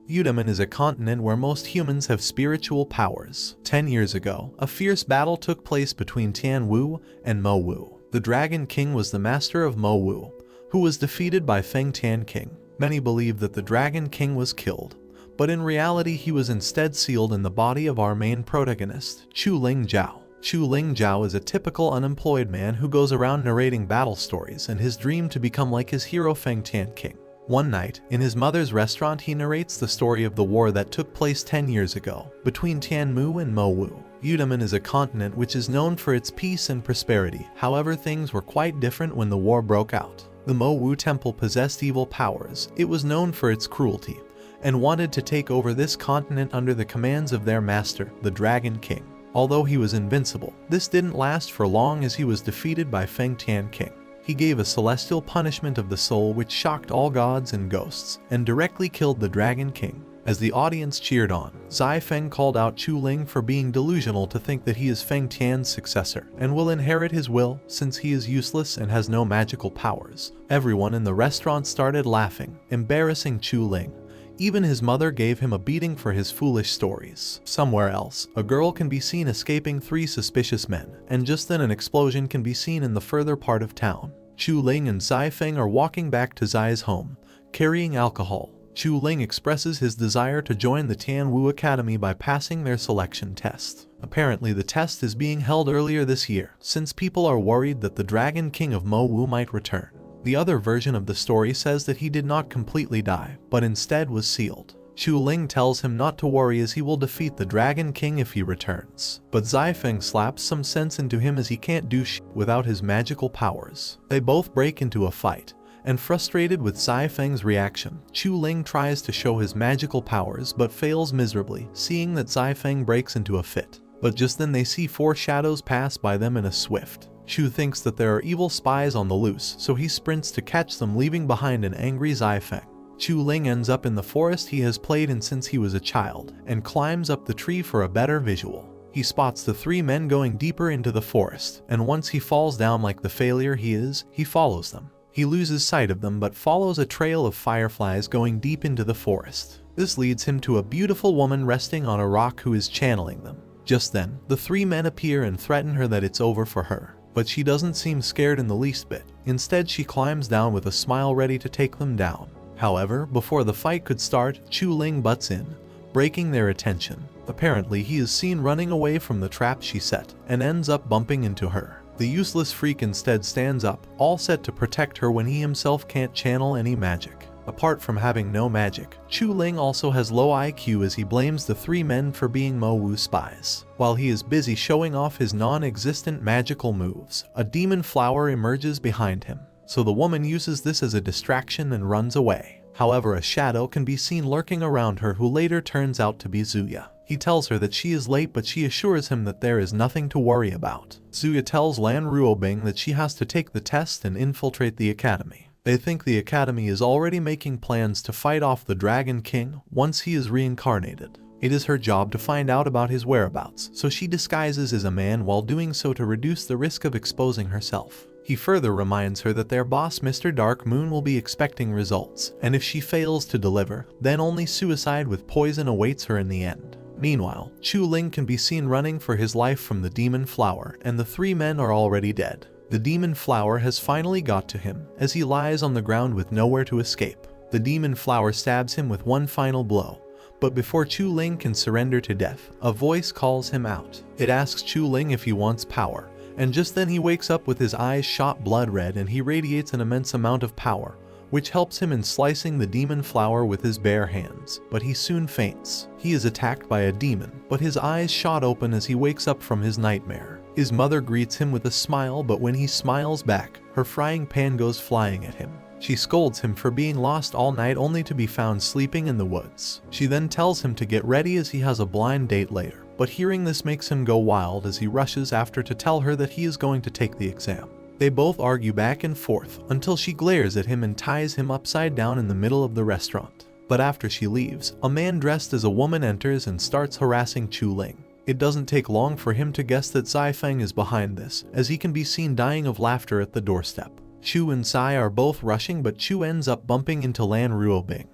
Yudaman is a continent where most humans have spiritual powers. 10 years ago, a fierce battle took place between Tian Wu and Mo Wu. The Dragon King was the master of Mo Wu, who was defeated by Feng Tian King. Many believe that the Dragon King was killed, but in reality he was instead sealed in the body of our main protagonist, Chu Ling Zhao. Chu Ling Zhao is a typical unemployed man who goes around narrating battle stories and his dream to become like his hero Feng Tian King. One night, in his mother's restaurant, he narrates the story of the war that took place 10 years ago between Tianmu and Mo Wu. Yudaman is a continent which is known for its peace and prosperity. However, things were quite different when the war broke out. The Mo Wu temple possessed evil powers. It was known for its cruelty and wanted to take over this continent under the commands of their master, the Dragon King. Although he was invincible, this didn't last for long as he was defeated by Feng Tian King. He gave a celestial punishment of the soul which shocked all gods and ghosts, and directly killed the Dragon King. As the audience cheered on, Zai Feng called out Chu Ling for being delusional to think that he is Feng Tian's successor, and will inherit his will since he is useless and has no magical powers. Everyone in the restaurant started laughing, embarrassing Chu Ling. Even his mother gave him a beating for his foolish stories. Somewhere else, a girl can be seen escaping 3 suspicious men, and just then an explosion can be seen in the further part of town. Chu Ling and Zai Feng are walking back to Zai's home, carrying alcohol. Chu Ling expresses his desire to join the Tianwu Academy by passing their selection test. Apparently the test is being held earlier this year, since people are worried that the Dragon King of Mo Wu might return. The other version of the story says that he did not completely die, but instead was sealed. Chu Ling tells him not to worry as he will defeat the Dragon King if he returns. But Zai Feng slaps some sense into him as he can't do shit without his magical powers. They both break into a fight, and frustrated with Zai Feng's reaction, Chu Ling tries to show his magical powers but fails miserably, seeing that Zai Feng breaks into a fit. But just then they see 4 shadows pass by them in a swift. Chu thinks that there are evil spies on the loose, so he sprints to catch them, leaving behind an angry Zai Feng. Chu Ling ends up in the forest he has played in since he was a child, and climbs up the tree for a better visual. He spots the 3 men going deeper into the forest, and once he falls down like the failure he is, he follows them. He loses sight of them but follows a trail of fireflies going deep into the forest. This leads him to a beautiful woman resting on a rock who is channeling them. Just then, the 3 men appear and threaten her that it's over for her. But she doesn't seem scared in the least bit. Instead, she climbs down with a smile ready to take them down. However, before the fight could start, Chu Ling butts in, breaking their attention. Apparently, he is seen running away from the trap she set, and ends up bumping into her. The useless freak instead stands up, all set to protect her when he himself can't channel any magic. Apart from having no magic, Chu Ling also has low IQ as he blames the 3 men for being Mo Wu spies. While he is busy showing off his non-existent magical moves, a demon flower emerges behind him. So the woman uses this as a distraction and runs away. However, a shadow can be seen lurking around her who later turns out to be Zuya. He tells her that she is late, but she assures him that there is nothing to worry about. Zuya tells Lan Ruobing that she has to take the test and infiltrate the academy. They think the academy is already making plans to fight off the Dragon King once he is reincarnated. It is her job to find out about his whereabouts, so she disguises as a man while doing so to reduce the risk of exposing herself. He further reminds her that their boss Mr. Dark Moon will be expecting results, and if she fails to deliver, then only suicide with poison awaits her in the end. Meanwhile, Chu Ling can be seen running for his life from the demon flower, and the 3 men are already dead. The demon flower has finally got to him, as he lies on the ground with nowhere to escape. The demon flower stabs him with one final blow, but before Chu Ling can surrender to death, a voice calls him out. It asks Chu Ling if he wants power, and just then he wakes up with his eyes shot blood red and he radiates an immense amount of power, which helps him in slicing the demon flower with his bare hands, but he soon faints. He is attacked by a demon, but his eyes shot open as he wakes up from his nightmare. His mother greets him with a smile, but when he smiles back, her frying pan goes flying at him. She scolds him for being lost all night only to be found sleeping in the woods. She then tells him to get ready as he has a blind date later, but hearing this makes him go wild as he rushes after to tell her that he is going to take the exam. They both argue back and forth until she glares at him and ties him upside down in the middle of the restaurant. But after she leaves, a man dressed as a woman enters and starts harassing Chu Ling. It doesn't take long for him to guess that Zai Feng is behind this, as he can be seen dying of laughter at the doorstep. Chu and Zai are both rushing, but Chu ends up bumping into Lan Ruobing,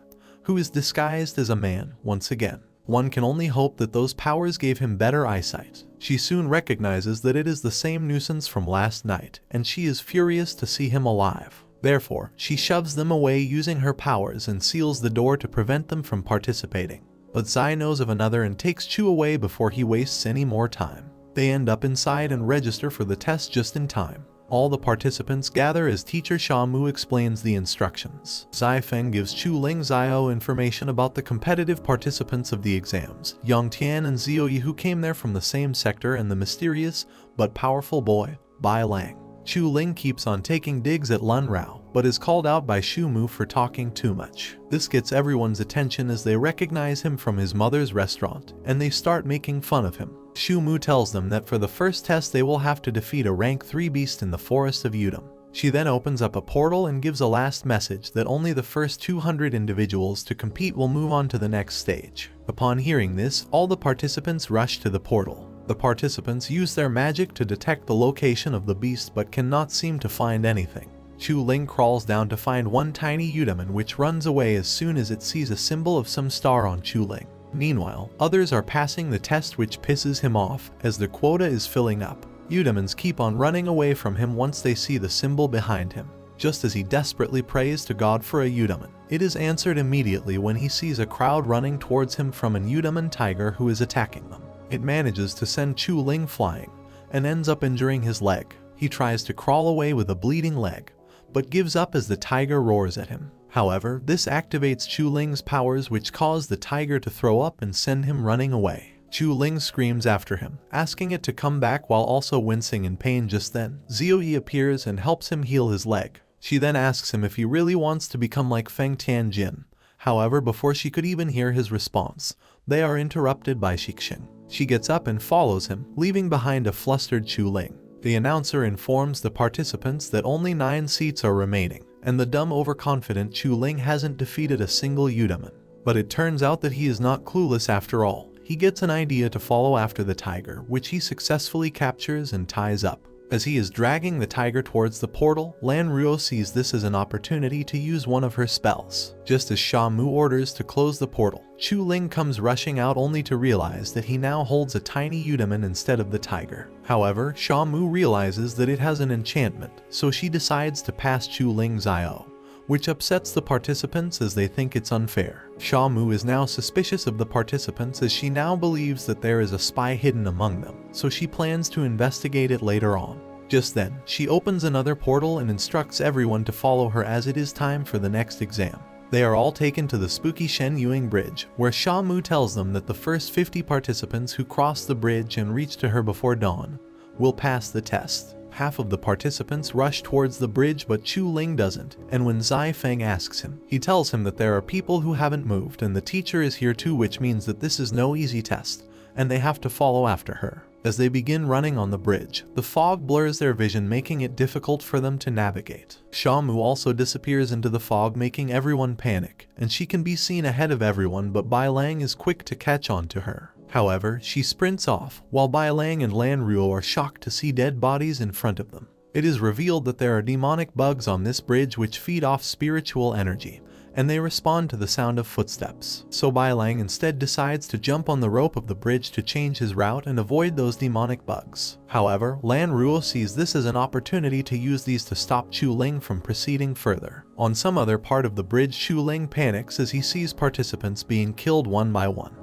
who is disguised as a man once again. One can only hope that those powers gave him better eyesight. She soon recognizes that it is the same nuisance from last night, and she is furious to see him alive. Therefore, she shoves them away using her powers and seals the door to prevent them from participating. But Zai knows of another and takes Chu away before he wastes any more time. They end up inside and register for the test just in time. All the participants gather as teacher Shamu explains the instructions. Zai Feng gives Chu Ling Zio information about the competitive participants of the exams, Yang Tian and Zio Yi, who came there from the same sector, and the mysterious but powerful boy, Bai Lang. Chu Ling keeps on taking digs at Lun Rao, but is called out by Shu Mu for talking too much. This gets everyone's attention as they recognize him from his mother's restaurant, and they start making fun of him. Shu Mu tells them that for the first test they will have to defeat a rank 3 beast in the forest of Udom. She then opens up a portal and gives a last message that only the first 200 individuals to compete will move on to the next stage. Upon hearing this, all the participants rush to the portal. The participants use their magic to detect the location of the beast but cannot seem to find anything. Chu Ling crawls down to find one tiny Udaman which runs away as soon as it sees a symbol of some star on Chu Ling. Meanwhile, others are passing the test, which pisses him off as the quota is filling up. Udamans keep on running away from him once they see the symbol behind him. Just as he desperately prays to God for a Udaman, it is answered immediately when he sees a crowd running towards him from an Udaman tiger who is attacking them. It manages to send Chu Ling flying and ends up injuring his leg. He tries to crawl away with a bleeding leg, but gives up as the tiger roars at him. However, this activates Chu Ling's powers, which cause the tiger to throw up and send him running away. Chu Ling screams after him, asking it to come back while also wincing in pain. Just then, Zio Yi appears and helps him heal his leg. She then asks him if he really wants to become like Feng Tianjin. However, before she could even hear his response, they are interrupted by Xixing. She gets up and follows him, leaving behind a flustered Chu Ling. The announcer informs the participants that only 9 seats are remaining, and the dumb, overconfident Chu Ling hasn't defeated a single Udaman. But it turns out that he is not clueless after all. He gets an idea to follow after the tiger, which he successfully captures and ties up. As he is dragging the tiger towards the portal, Lan Ruo sees this as an opportunity to use one of her spells. Just as Sha Mu orders to close the portal, Chu Ling comes rushing out only to realize that he now holds a tiny Udaman instead of the tiger. However, Sha Mu realizes that it has an enchantment, so she decides to pass Chu Ling's IO, which upsets the participants as they think it's unfair. Sha Mu is now suspicious of the participants as she now believes that there is a spy hidden among them, so she plans to investigate it later on. Just then, she opens another portal and instructs everyone to follow her as it is time for the next exam. They are all taken to the spooky Shen Yuing Bridge, where Sha Mu tells them that the first 50 participants who cross the bridge and reach to her before dawn will pass the test. Half of the participants rush towards the bridge, but Chu Ling doesn't, and when Zai Feng asks him, he tells him that there are people who haven't moved and the teacher is here too, which means that this is no easy test, and they have to follow after her. As they begin running on the bridge, the fog blurs their vision, making it difficult for them to navigate. Sha Mu also disappears into the fog, making everyone panic, and she can be seen ahead of everyone, but Bai Lang is quick to catch on to her. However, she sprints off, while Bai Lang and Lan Ruo are shocked to see dead bodies in front of them. It is revealed that there are demonic bugs on this bridge which feed off spiritual energy, and they respond to the sound of footsteps. So Bai Lang instead decides to jump on the rope of the bridge to change his route and avoid those demonic bugs. However, Lan Ruo sees this as an opportunity to use these to stop Chu Ling from proceeding further. On some other part of the bridge, Chu Ling panics as he sees participants being killed one by one,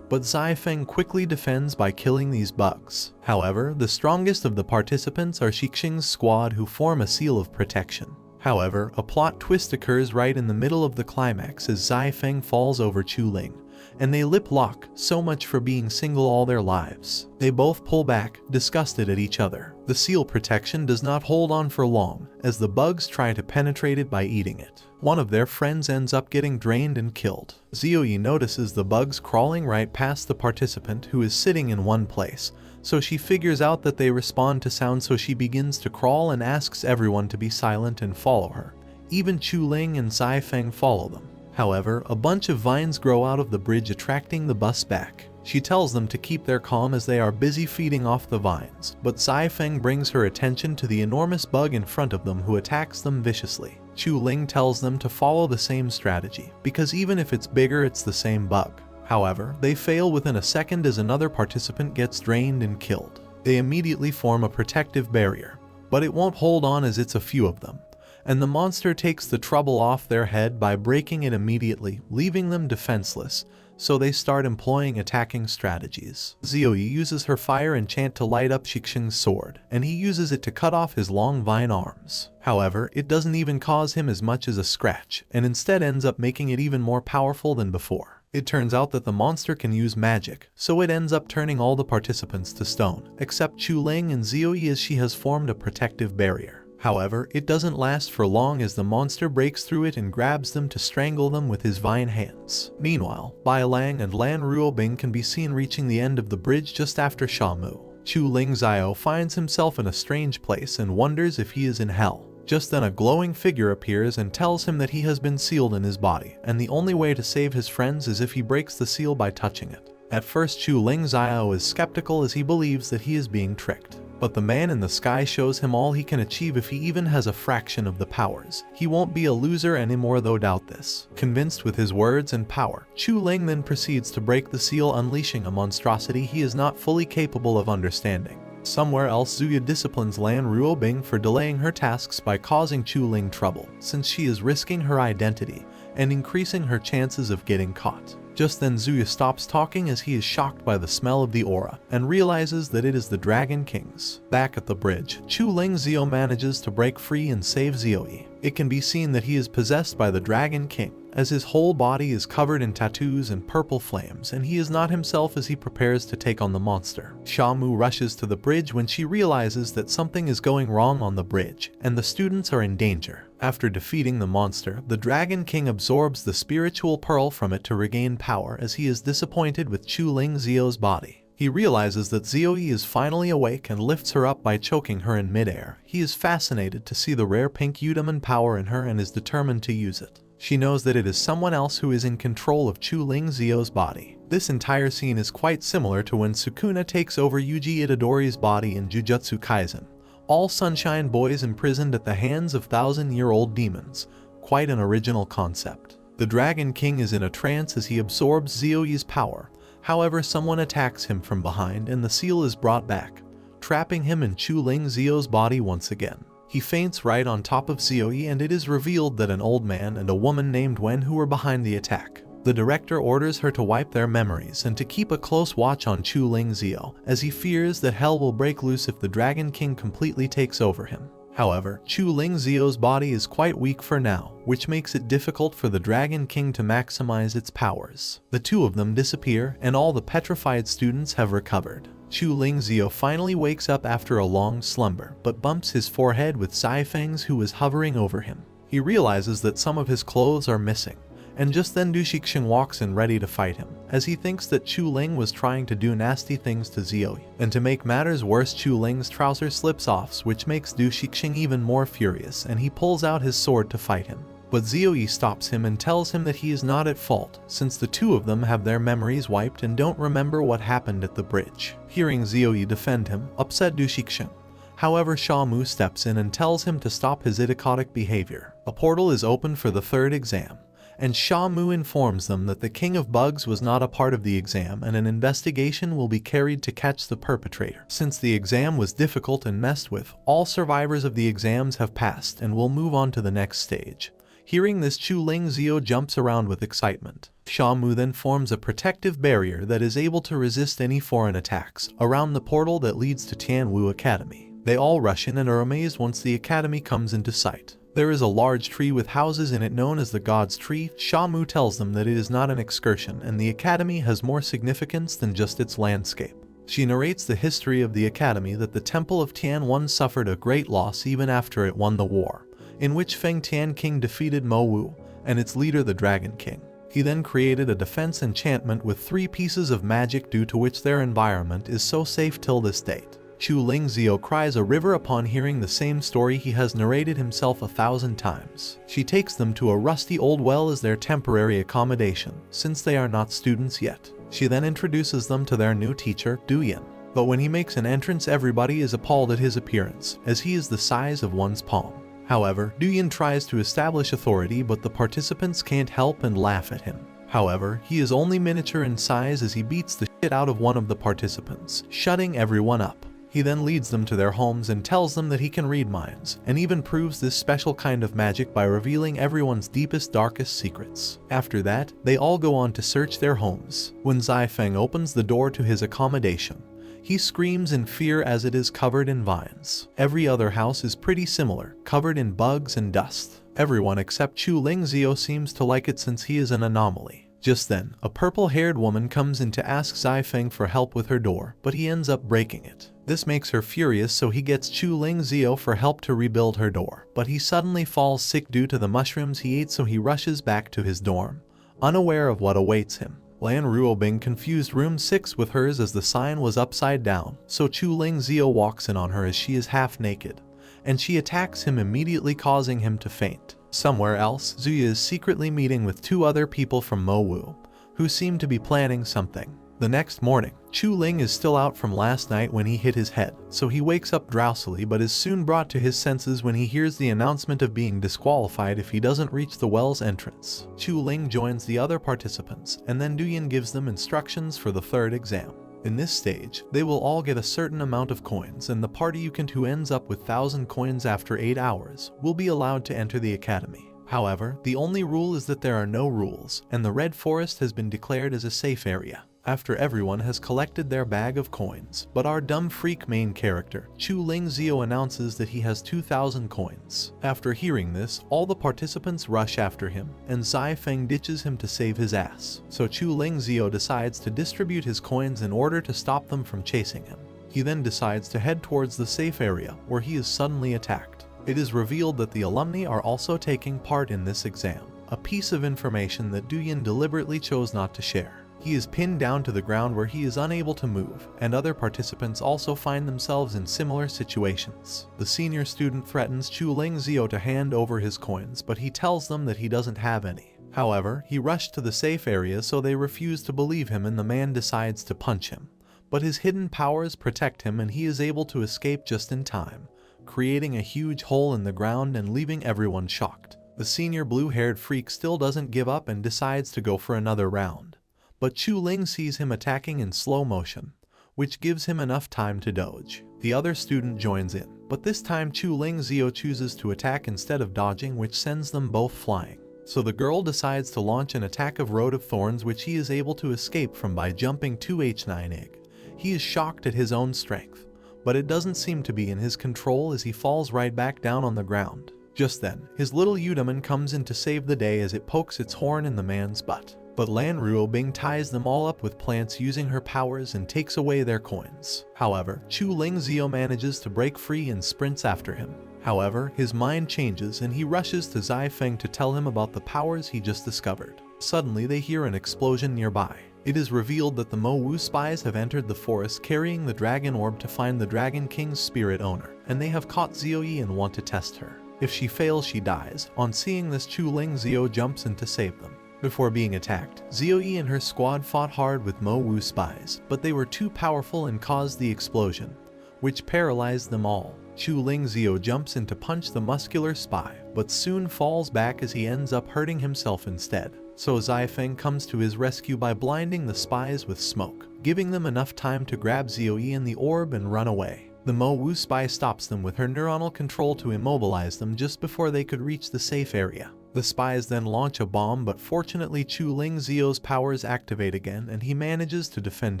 but Zai Feng quickly defends by killing these bugs. However, the strongest of the participants are Xixing's squad, who form a seal of protection. However, a plot twist occurs right in the middle of the climax as Zai Feng falls over Chu Ling, and they lip lock. So much for being single all their lives. They both pull back, disgusted at each other. The seal protection does not hold on for long, as the bugs try to penetrate it by eating it. One of their friends ends up getting drained and killed. Zio Yi notices the bugs crawling right past the participant who is sitting in one place, so she figures out that they respond to sound, so she begins to crawl and asks everyone to be silent and follow her. Even Chu Ling and Zai Feng follow them. However, a bunch of vines grow out of the bridge, attracting the bus back. She tells them to keep their calm as they are busy feeding off the vines, but Zai Feng brings her attention to the enormous bug in front of them who attacks them viciously. Chu Ling tells them to follow the same strategy, because even if it's bigger, it's the same bug. However, they fail within a second as another participant gets drained and killed. They immediately form a protective barrier, but it won't hold on as it's a few of them, and the monster takes the trouble off their head by breaking it immediately, leaving them defenseless, so they start employing attacking strategies. Ziyi uses her fire enchant to light up Shixing's sword, and he uses it to cut off his long vine arms. However, it doesn't even cause him as much as a scratch, and instead ends up making it even more powerful than before. It turns out that the monster can use magic, so it ends up turning all the participants to stone, except Chu Ling and Ziyi, as she has formed a protective barrier. However, it doesn't last for long as the monster breaks through it and grabs them to strangle them with his vine hands. Meanwhile, Bai Lang and Lan Ruobing can be seen reaching the end of the bridge just after Shamu. Chu Ling Zio finds himself in a strange place and wonders if he is in hell. Just then a glowing figure appears and tells him that he has been sealed in his body, and the only way to save his friends is if he breaks the seal by touching it. At first, Chu Ling Zio is skeptical as he believes that he is being tricked. But the man in the sky shows him all he can achieve if he even has a fraction of the powers. He won't be a loser anymore, though doubt this. Convinced with his words and power, Chu Ling then proceeds to break the seal, unleashing a monstrosity he is not fully capable of understanding. Somewhere else, Zuya disciplines Lan Ruobing for delaying her tasks by causing Chu Ling trouble, since she is risking her identity and increasing her chances of getting caught. Just then Zuya stops talking as he is shocked by the smell of the aura and realizes that it is the Dragon King's. Back at the bridge, Chu Ling Zio manages to break free and save Ziyi. It can be seen that he is possessed by the Dragon King, as his whole body is covered in tattoos and purple flames, and he is not himself as he prepares to take on the monster. Shamu rushes to the bridge when she realizes that something is going wrong on the bridge, and the students are in danger. After defeating the monster, the Dragon King absorbs the spiritual pearl from it to regain power, as he is disappointed with Chu Ling Zio's body. He realizes that Ziyi is finally awake and lifts her up by choking her in midair. He is fascinated to see the rare pink Eudaimon power in her and is determined to use it. She knows that it is someone else who is in control of Chu Ling Zio's body. This entire scene is quite similar to when Sukuna takes over Yuji Itadori's body in Jujutsu Kaisen. All Sunshine Boys imprisoned at the hands of thousand-year-old demons. Quite an original concept. The Dragon King is in a trance as he absorbs Ziyi's power. However, someone attacks him from behind and the seal is brought back, trapping him in Chu Ling Zio's body once again. He faints right on top of Ziyi, and it is revealed that an old man and a woman named Wen who were behind the attack. The director orders her to wipe their memories and to keep a close watch on Chu Ling Zio, as he fears that hell will break loose if the Dragon King completely takes over him. However, Chu Ling Zio's body is quite weak for now, which makes it difficult for the Dragon King to maximize its powers. The two of them disappear, and all the petrified students have recovered. Chu Ling Zio finally wakes up after a long slumber, but bumps his forehead with Saifeng's, who is hovering over him. He realizes that some of his clothes are missing, and just then Du Shixing walks in ready to fight him, as he thinks that Chu Ling was trying to do nasty things to Ziyi. And to make matters worse, Chu Ling's trouser slips off, which makes Du Shixing even more furious, and he pulls out his sword to fight him. But Ziyi stops him and tells him that he is not at fault, since the two of them have their memories wiped and don't remember what happened at the bridge. Hearing Ziyi defend him, upset Du Shixing. However, Shamu steps in and tells him to stop his idiotic behavior. A portal is opened for the third exam, and Shamu informs them that the King of Bugs was not a part of the exam and an investigation will be carried to catch the perpetrator. Since the exam was difficult and messed with, all survivors of the exams have passed and will move on to the next stage. Hearing this, Chu Ling Zio jumps around with excitement. Shamu then forms a protective barrier that is able to resist any foreign attacks around the portal that leads to Tianwu Academy. They all rush in and are amazed once the academy comes into sight. There is a large tree with houses in it known as the God's Tree. Shamu tells them that it is not an excursion and the academy has more significance than just its landscape. She narrates the history of the academy, that the Temple of Tianwen suffered a great loss even after it won the war, in which Feng Tian King defeated Mo Wu and its leader the Dragon King. He then created a defense enchantment with 3 pieces of magic, due to which their environment is so safe till this date. Chu Ling Zio cries a river upon hearing the same story he has narrated himself 1,000 times. She takes them to a rusty old well as their temporary accommodation, since they are not students yet. She then introduces them to their new teacher, Du Yin. But when he makes an entrance, everybody is appalled at his appearance, as he is the size of one's palm. However, Duyan tries to establish authority, but the participants can't help and laugh at him. However, he is only miniature in size as he beats the shit out of one of the participants, shutting everyone up. He then leads them to their homes and tells them that he can read minds, and even proves this special kind of magic by revealing everyone's deepest, darkest secrets. After that, they all go on to search their homes. When Zai-Feng opens the door to his accommodation, he screams in fear as it is covered in vines. Every other house is pretty similar, covered in bugs and dust. Everyone except Chu Lingzio seems to like it since he is an anomaly. Just then, a purple-haired woman comes in to ask Zai-Feng for help with her door, but he ends up breaking it. This makes her furious, so he gets Chu Lingzio for help to rebuild her door. But he suddenly falls sick due to the mushrooms he ate, so he rushes back to his dorm, unaware of what awaits him. Lan Ruobing confused room 6 with hers as the sign was upside down, so Chu Lingzio walks in on her as she is half naked, and she attacks him immediately, causing him to faint. Somewhere else, Zuya is secretly meeting with 2 other people from Mowu, who seem to be planning something. The next morning, Chu Ling is still out from last night when he hit his head, so he wakes up drowsily but is soon brought to his senses when he hears the announcement of being disqualified if he doesn't reach the well's entrance. Chu Ling joins the other participants, and then Duyan gives them instructions for the 3rd exam. In this stage, they will all get a certain amount of coins, and the participant who ends up with 1,000 coins after 8 hours will be allowed to enter the academy. However, the only rule is that there are no rules, and the Red Forest has been declared as a safe area after everyone has collected their bag of coins. But our dumb freak main character, Chu Lingzio, announces that he has 2,000 coins. After hearing this, all the participants rush after him, and Zai-Feng ditches him to save his ass. So Chu Lingzio decides to distribute his coins in order to stop them from chasing him. He then decides to head towards the safe area, where he is suddenly attacked. It is revealed that the alumni are also taking part in this exam, a piece of information that Duyan deliberately chose not to share. He is pinned down to the ground where he is unable to move, and other participants also find themselves in similar situations. The senior student threatens Chu Lingzio to hand over his coins, but he tells them that he doesn't have any. However, he rushed to the safe area, so they refuse to believe him, and the man decides to punch him. But his hidden powers protect him, and he is able to escape just in time, creating a huge hole in the ground and leaving everyone shocked. The senior blue-haired freak still doesn't give up and decides to go for another round. But Chu Ling sees him attacking in slow motion, which gives him enough time to dodge. The other student joins in, but this time Chu Lingzio chooses to attack instead of dodging, which sends them both flying. So the girl decides to launch an attack of Road of Thorns, which he is able to escape from by jumping 2h9 egg. He is shocked at his own strength, but it doesn't seem to be in his control as he falls right back down on the ground. Just then, his little Yudaman comes in to save the day as it pokes its horn in the man's butt. But Lan Ruobing ties them all up with plants using her powers and takes away their coins. However, Chu Lingzio manages to break free and sprints after him. However, his mind changes and he rushes to Zai-Feng to tell him about the powers he just discovered. Suddenly they hear an explosion nearby. It is revealed that the Mowu spies have entered the forest carrying the dragon orb to find the Dragon King's spirit owner, and they have caught Zioyi and want to test her. If she fails, she dies. On seeing this, Chu Lingzio jumps in to save them. Before being attacked, Zioyi and her squad fought hard with Mowu spies, but they were too powerful and caused the explosion, which paralyzed them all. Chu Lingzio jumps in to punch the muscular spy, but soon falls back as he ends up hurting himself instead. So Zai-Feng comes to his rescue by blinding the spies with smoke, giving them enough time to grab Zioyi and the orb and run away. The Mowu spy stops them with her neuronal control to immobilize them just before they could reach the safe area. The spies then launch a bomb, but fortunately Chu Lingzio's powers activate again and he manages to defend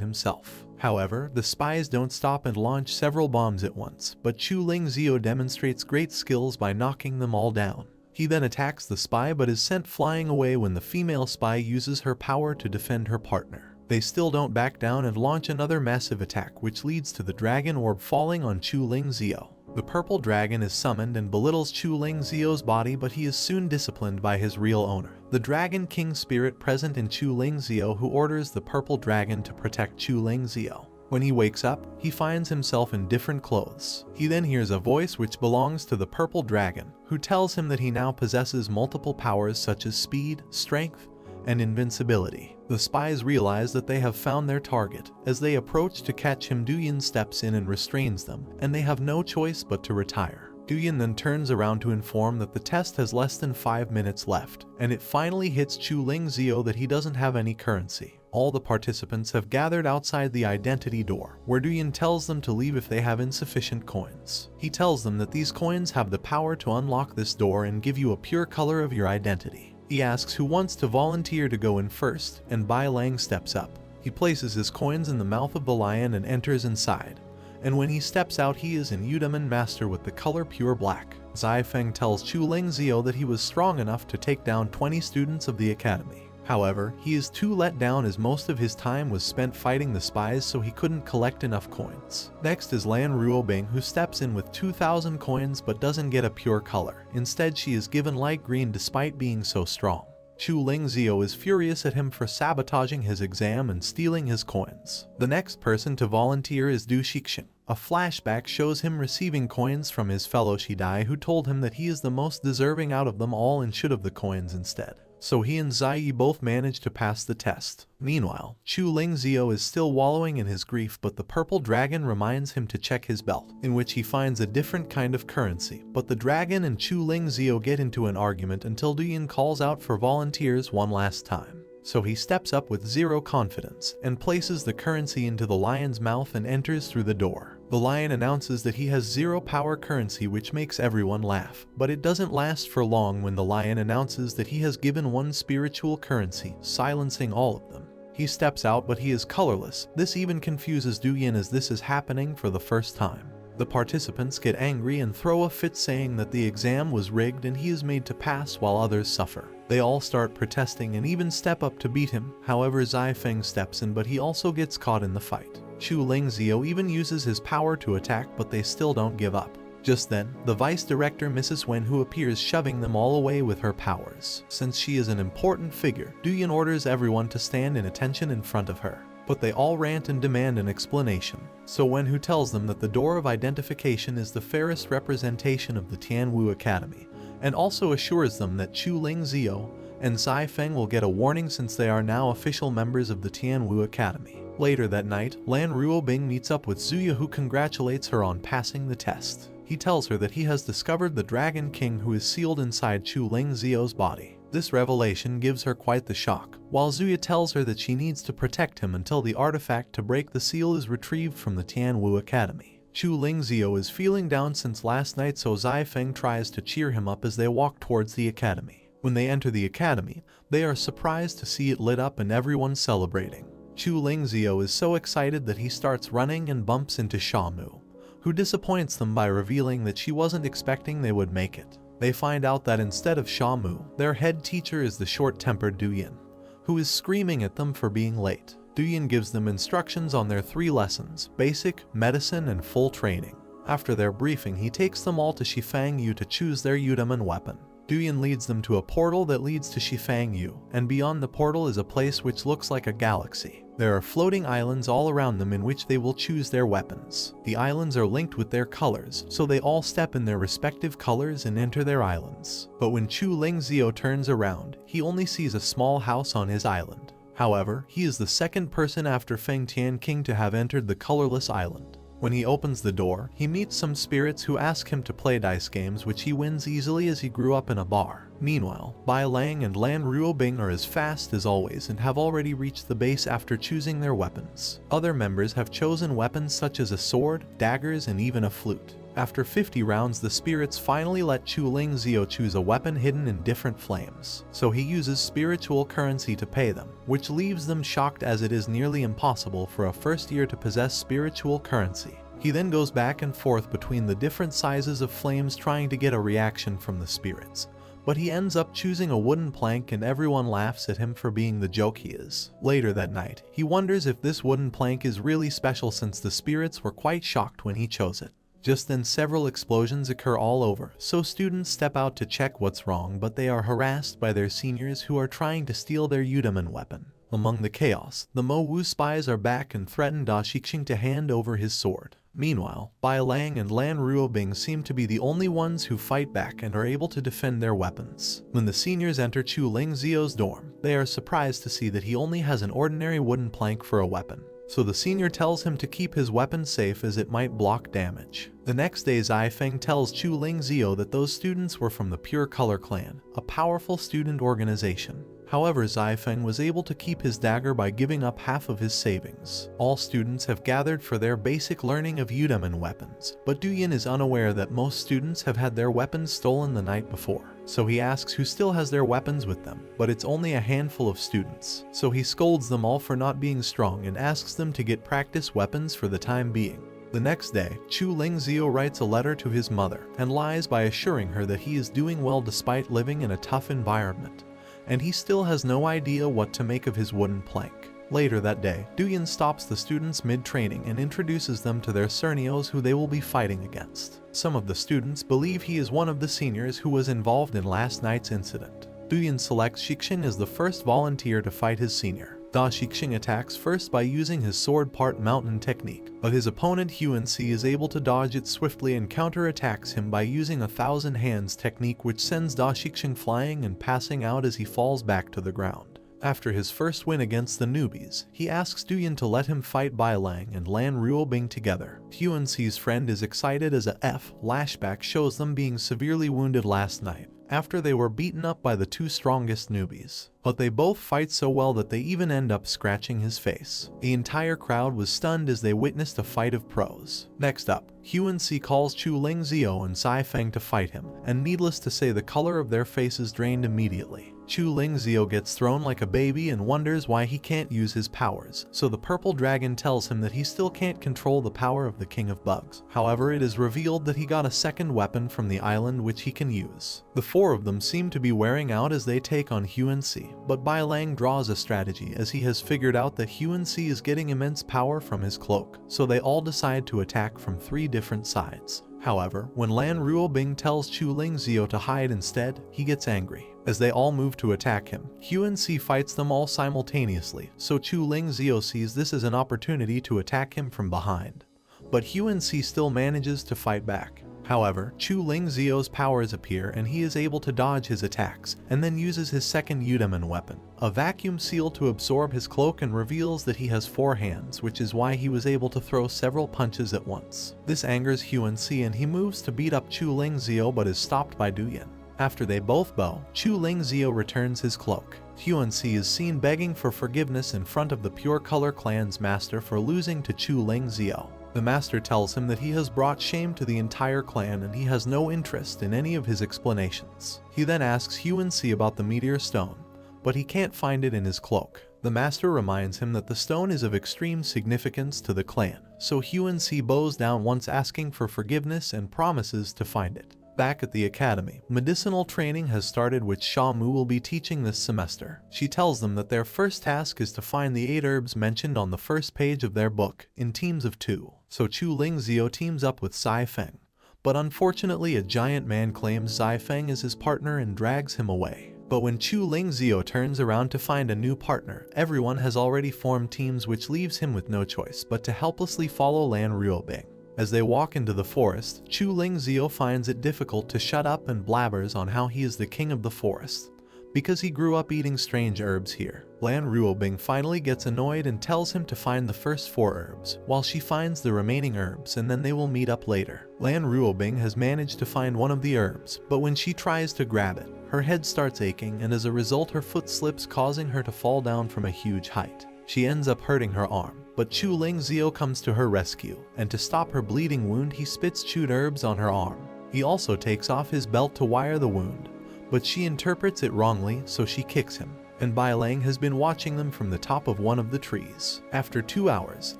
himself. However, the spies don't stop and launch several bombs at once, but Chu Lingzio demonstrates great skills by knocking them all down. He then attacks the spy but is sent flying away when the female spy uses her power to defend her partner. They still don't back down and launch another massive attack, which leads to the dragon orb falling on Chu Lingzio. The purple dragon is summoned and belittles Chu Lingzio's body, but he is soon disciplined by his real owner, the Dragon King spirit present in Chu Lingzio, who orders the purple dragon to protect Chu Lingzio. When he wakes up, he finds himself in different clothes. He then hears a voice which belongs to the purple dragon, who tells him that he now possesses multiple powers such as speed, strength, and invincibility. The spies realize that they have found their target. As they approach to catch him, Duyan steps in and restrains them, and they have no choice but to retire. Duyan then turns around to inform that the test has less than 5 minutes left, and it finally hits Chu Lingzio that he doesn't have any currency. All the participants have gathered outside the identity door, where Duyan tells them to leave if they have insufficient coins. He tells them that these coins have the power to unlock this door and give you a pure color of your identity. He asks who wants to volunteer to go in first, and Bai Lang steps up. He places his coins in the mouth of the lion and enters inside. And when he steps out, he is an Yudaman master with the color pure black. Zai Feng tells Chu Lingzio that he was strong enough to take down 20 students of the academy. However, he is too let down as most of his time was spent fighting the spies, so he couldn't collect enough coins. Next is Lan Ruobing, who steps in with 2,000 coins but doesn't get a pure color. Instead, she is given light green despite being so strong. Chu Lingzio is furious at him for sabotaging his exam and stealing his coins. The next person to volunteer is Du Shixing. A flashback shows him receiving coins from his fellow Shidai, who told him that he is the most deserving out of them all and should have the coins instead. So he and Zai Yi both manage to pass the test. Meanwhile, Chu Lingzio is still wallowing in his grief, but the purple dragon reminds him to check his belt, in which he finds a different kind of currency. But the dragon and Chu Lingzio get into an argument until Duyan calls out for volunteers one last time. So he steps up with zero confidence and places the currency into the lion's mouth and enters through the door. The lion announces that he has 0 power currency, which makes everyone laugh, but it doesn't last for long when the lion announces that he has given 1 spiritual currency, silencing all of them. He steps out, but he is colorless. This even confuses Duyan as this is happening for the first time. The participants get angry and throw a fit, saying that the exam was rigged and he is made to pass while others suffer. They all start protesting and even step up to beat him. However, Zai Feng steps in, but he also gets caught in the fight. Chu Lingzio even uses his power to attack, but they still don't give up. Just then, the vice director Mrs. Wen, who appears, shoving them all away with her powers. Since she is an important figure, Duyan orders everyone to stand in attention in front of her. But they all rant and demand an explanation. So Wen, who tells them that the door of identification is the fairest representation of the Tianwu Academy, and also assures them that Chu Lingzio and Zai Feng will get a warning since they are now official members of the Tianwu Academy. Later that night, Lan Ruobing meets up with Zuya, who congratulates her on passing the test. He tells her that he has discovered the Dragon King, who is sealed inside Chu Lingzio's body. This revelation gives her quite the shock, while Zuya tells her that she needs to protect him until the artifact to break the seal is retrieved from the Tianwu Academy. Chu Lingzio is feeling down since last night, so Zai Feng tries to cheer him up as they walk towards the academy. When they enter the academy, they are surprised to see it lit up and everyone celebrating. Chu Lingzio is so excited that he starts running and bumps into Shamu, who disappoints them by revealing that she wasn't expecting they would make it. They find out that instead of Shamu, their head teacher is the short-tempered Duyan, who is screaming at them for being late. Duyan gives them instructions on their 3 lessons: basic, medicine, and full training. After their briefing, he takes them all to Shifang Yu to choose their Yudaman weapon. Duyan leads them to a portal that leads to Shifang Yu, and beyond the portal is a place which looks like a galaxy. There are floating islands all around them in which they will choose their weapons. The islands are linked with their colors, so they all step in their respective colors and enter their islands. But when Chu Lingzio turns around, he only sees a small house on his island. However, he is the second person after Feng Tian King to have entered the colorless island. When he opens the door, he meets some spirits who ask him to play dice games, which he wins easily as he grew up in a bar. Meanwhile, Bai Lang and Lan Ruobing are as fast as always and have already reached the base after choosing their weapons. Other members have chosen weapons such as a sword, daggers, and even a flute. After 50 rounds, the spirits finally let Chu Lingzio choose a weapon hidden in different flames. So he uses spiritual currency to pay them, which leaves them shocked as it is nearly impossible for a first year to possess spiritual currency. He then goes back and forth between the different sizes of flames trying to get a reaction from the spirits. But he ends up choosing a wooden plank and everyone laughs at him for being the joke he is. Later that night, he wonders if this wooden plank is really special since the spirits were quite shocked when he chose it. Just then several explosions occur all over, so students step out to check what's wrong, but they are harassed by their seniors who are trying to steal their Yudaman weapon. Among the chaos, the Mo Wu spies are back and threaten Da Shixing to hand over his sword. Meanwhile, Bai Lang and Lan Ruobing seem to be the only ones who fight back and are able to defend their weapons. When the seniors enter Chu Lingzio's dorm, they are surprised to see that he only has an ordinary wooden plank for a weapon. so the senior tells him to keep his weapon safe as it might block damage. The next day, Zifeng tells Chu Lingzio that those students were from the Pure Color Clan, a powerful student organization. However, Zifeng was able to keep his dagger by giving up half of his savings. All students have gathered for their basic learning of Yudeman weapons, but Duyin is unaware that most students have had their weapons stolen the night before. So he asks who still has their weapons with them, but it's only a handful of students. So he scolds them all for not being strong and asks them to get practice weapons for the time being. The next day, Chu Lingzio writes a letter to his mother and lies by assuring her that he is doing well despite living in a tough environment, and he still has no idea what to make of his wooden plank. Later that day, Duyin stops the students mid-training and introduces them to their seniors who they will be fighting against. Some of the students believe he is one of the seniors who was involved in last night's incident. Duyin selects Shixing as the first volunteer to fight his senior. Da Shixing attacks first by using his sword part mountain technique, but his opponent Huanxi is able to dodge it swiftly and counterattacks him by using a thousand hands technique, which sends Da Shixing flying and passing out as he falls back to the ground. After his first win against the newbies, he asks Duyin to let him fight Bai Lang and Lan Ruobing together. Huanxi's friend is excited as a flashback shows them being severely wounded last night, after they were beaten up by the two strongest newbies. But they both fight so well that they even end up scratching his face. The entire crowd was stunned as they witnessed a fight of pros. Next up, Huanxi calls Chu Lingzio and Zifeng to fight him, and needless to say the color of their faces drained immediately. Chu Lingzio gets thrown like a baby and wonders why he can't use his powers, so the purple dragon tells him that he still can't control the power of the King of Bugs. However, it is revealed that he got a second weapon from the island which he can use. The four of them seem to be wearing out as they take on Huanxi, but Bai Lang draws a strategy as he has figured out that Huanxi is getting immense power from his cloak, so they all decide to attack from three different sides. However, when Lan Ruobing tells Chu Lingzio to hide instead, he gets angry. As they all move to attack him, Huanxi fights them all simultaneously, so Chu Lingzio sees this as an opportunity to attack him from behind. But Huanxi still manages to fight back. However, Chu Lingzio's powers appear and he is able to dodge his attacks, and then uses his second Yudeman weapon, a vacuum seal, to absorb his cloak, and reveals that he has 4 hands, which is why he was able to throw several punches at once. This angers Huanxi and he moves to beat up Chu Lingzio but is stopped by Duyin. After they both bow, Chu Lingzio returns his cloak. Huanxi is seen begging for forgiveness in front of the Pure Color Clan's master for losing to Chu Lingzio. The master tells him that he has brought shame to the entire clan and he has no interest in any of his explanations. He then asks Huanxi about the meteor stone, but he can't find it in his cloak. The master reminds him that the stone is of extreme significance to the clan, so Huanxi bows down once asking for forgiveness and promises to find it. Back at the academy, medicinal training has started, which Sha Mu will be teaching this semester. She tells them that their first task is to find the 8 herbs mentioned on the first page of their book, in teams of 2. So Chu Lingzio teams up with Zifeng, but unfortunately a giant man claims Zifeng is his partner and drags him away. But when Chu Lingzio turns around to find a new partner, everyone has already formed teams, which leaves him with no choice but to helplessly follow Lan Ruobing. As they walk into the forest, Chu Lingzio finds it difficult to shut up and blabbers on how he is the king of the forest, because he grew up eating strange herbs here. Lan Ruobing finally gets annoyed and tells him to find the first 4 herbs, while she finds the remaining herbs, and then they will meet up later. Lan Ruobing has managed to find one of the herbs, but when she tries to grab it, her head starts aching, and as a result her foot slips, causing her to fall down from a huge height. She ends up hurting her arm, but Chu Lingzio comes to her rescue, and to stop her bleeding wound he spits chewed herbs on her arm. He also takes off his belt to wire the wound, but she interprets it wrongly, so she kicks him, and Bai Lang has been watching them from the top of one of the trees. After 2 hours,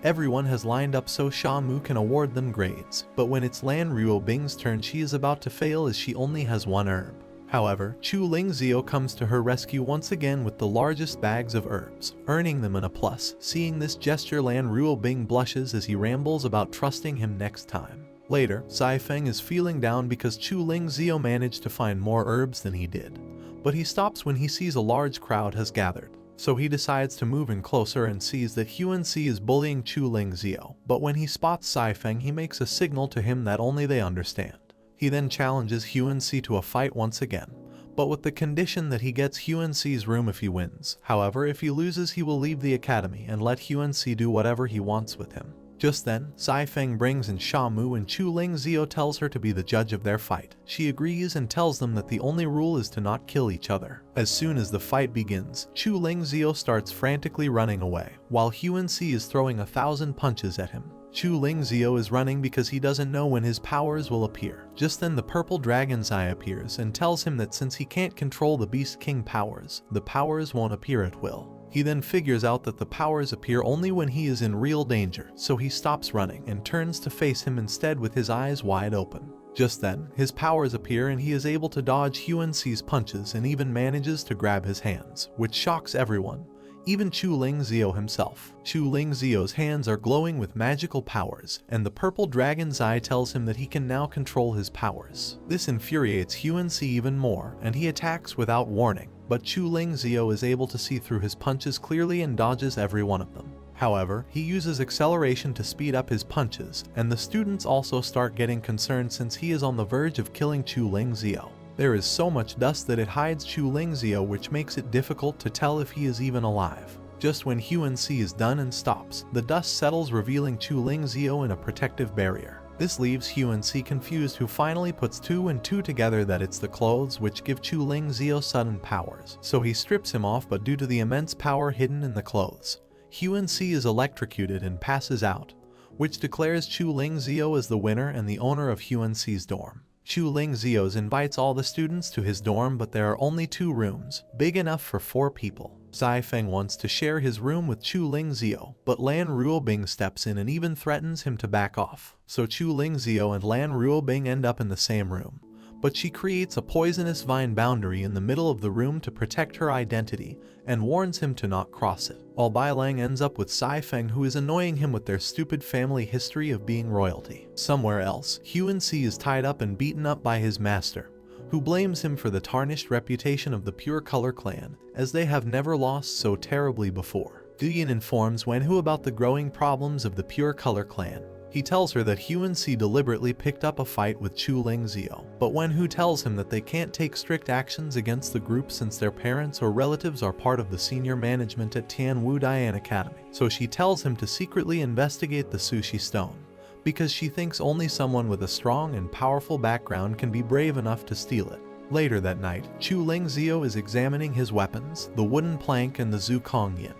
everyone has lined up so Sha Mu can award them grades, but when it's Lan Ruobing's turn she is about to fail as she only has 1 herb. However, Chu Lingzio comes to her rescue once again with the largest bags of herbs, earning them an A+. Seeing this gesture, Lan Ruobing blushes as he rambles about trusting him next time. Later, Zifeng is feeling down because Chu Lingzio managed to find more herbs than he did, but he stops when he sees a large crowd has gathered. So he decides to move in closer and sees that Huanxi is bullying Chu Lingzio, but when he spots Zifeng he makes a signal to him that only they understand. He then challenges Huanxi to a fight once again, but with the condition that he gets Huan's room if he wins. However, if he loses, he will leave the academy and let Huan do whatever he wants with him. Just then, Zai Feng brings in Sha Mu and Chu Ling Zio tells her to be the judge of their fight. She agrees and tells them that the only rule is to not kill each other. As soon as the fight begins, Chu Ling Zio starts frantically running away, while Huan is throwing 1,000 punches at him. Chu Ling Zio is running because he doesn't know when his powers will appear. Just then the purple dragon's eye appears and tells him that since he can't control the Beast King powers, the powers won't appear at will. He then figures out that the powers appear only when he is in real danger, so he stops running and turns to face him instead with his eyes wide open. Just then, his powers appear and he is able to dodge Huan's punches and even manages to grab his hands, which shocks everyone, even Chu Ling Zio himself. Chu Ling Zio's hands are glowing with magical powers, and the purple dragon's eye tells him that he can now control his powers. This infuriates Huan even more, and he attacks without warning, but Chu Ling Zio is able to see through his punches clearly and dodges every one of them. However, he uses acceleration to speed up his punches, and the students also start getting concerned since he is on the verge of killing Chu Ling Zio. There is so much dust that it hides Chu Ling Zio, which makes it difficult to tell if he is even alive. Just when Huan is done and stops, the dust settles, revealing Chu Ling Zio in a protective barrier. This leaves Huan confused, who finally puts 2 and 2 together that it's the clothes which give Chu Ling Zio sudden powers. So he strips him off, but due to the immense power hidden in the clothes, Huan is electrocuted and passes out, which declares Chu Ling Zio as the winner and the owner of Huan's dorm. Chu Ling Zio invites all the students to his dorm, but there are only 2 rooms, big enough for 4 people. Zai Feng wants to share his room with Chu Ling Zio, but Lan Ruobing steps in and even threatens him to back off. So Chu Ling Zio and Lan Ruobing end up in the same room, but she creates a poisonous vine boundary in the middle of the room to protect her identity and warns him to not cross it. While Bai Lang ends up with Zai Feng, who is annoying him with their stupid family history of being royalty. Somewhere else, Huan is tied up and beaten up by his master, who blames him for the tarnished reputation of the Pure Color clan, as they have never lost so terribly before. Duyan informs Wenhu about the growing problems of the Pure Color clan. He tells her that Huan deliberately picked up a fight with Chu Ling Zio, but Wenhu tells him that they can't take strict actions against the group since their parents or relatives are part of the senior management at Tianwu Dian Academy. So she tells him to secretly investigate the Sushi Stone, because she thinks only someone with a strong and powerful background can be brave enough to steal it. Later that night, Chu Ling Zio is examining his weapons, the wooden plank and the Zukong Yin,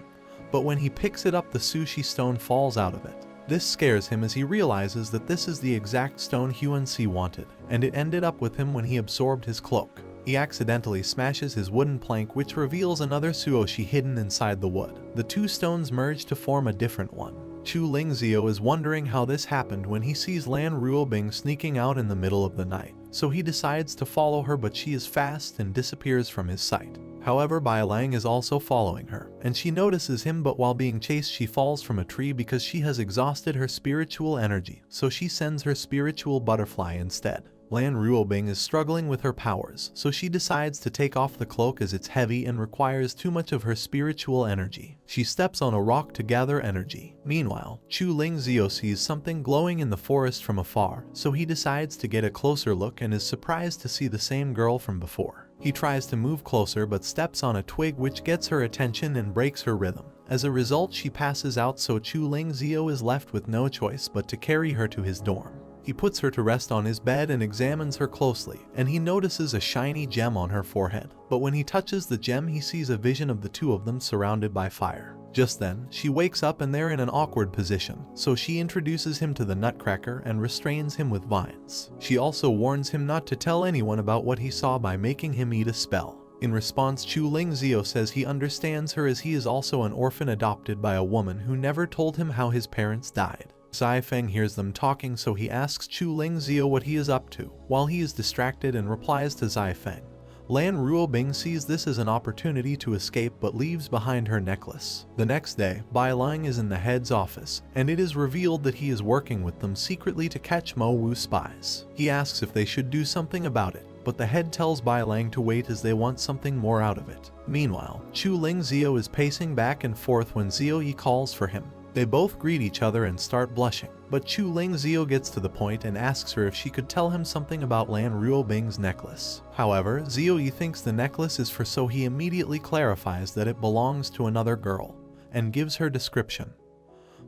but when he picks it up, the Sushi Stone falls out of it. This scares him as he realizes that this is the exact stone Huan wanted, and it ended up with him when he absorbed his cloak. He accidentally smashes his wooden plank, which reveals another Suoshi hidden inside the wood. The 2 stones merge to form a different one. Chu Ling Zio is wondering how this happened when he sees Lan Ruobing sneaking out in the middle of the night, so he decides to follow her, but she is fast and disappears from his sight. However, Bai Lang is also following her, and she notices him, but while being chased she falls from a tree because she has exhausted her spiritual energy, so she sends her spiritual butterfly instead. Lan Ruobing is struggling with her powers, so she decides to take off the cloak as it's heavy and requires too much of her spiritual energy. She steps on a rock to gather energy. Meanwhile, Chu Ling Zio sees something glowing in the forest from afar, so he decides to get a closer look and is surprised to see the same girl from before. He tries to move closer but steps on a twig, which gets her attention and breaks her rhythm. As a result, she passes out, so Chu Ling Zio is left with no choice but to carry her to his dorm. He puts her to rest on his bed and examines her closely, and he notices a shiny gem on her forehead. But when he touches the gem, he sees a vision of the 2 of them surrounded by fire. Just then, she wakes up and they're in an awkward position, so she introduces him to the Nutcracker and restrains him with vines. She also warns him not to tell anyone about what he saw by making him eat a spell. In response, Chu Ling Zio says he understands her as he is also an orphan adopted by a woman who never told him how his parents died. Zai Feng hears them talking, so he asks Chu Ling Zio what he is up to, while he is distracted and replies to Zai Feng. Lan Ruobing sees this as an opportunity to escape but leaves behind her necklace. The next day, Bai Lang is in the head's office, and it is revealed that he is working with them secretly to catch Mo Wu spies. He asks if they should do something about it, but the head tells Bai Lang to wait as they want something more out of it. Meanwhile, Chu Ling Zio is pacing back and forth when Zio Yi calls for him. They both greet each other and start blushing, but Chu Lingzio gets to the point and asks her if she could tell him something about Lan Ruobing's necklace. However, Ziyou thinks the necklace is for, so he immediately clarifies that it belongs to another girl, and gives her description.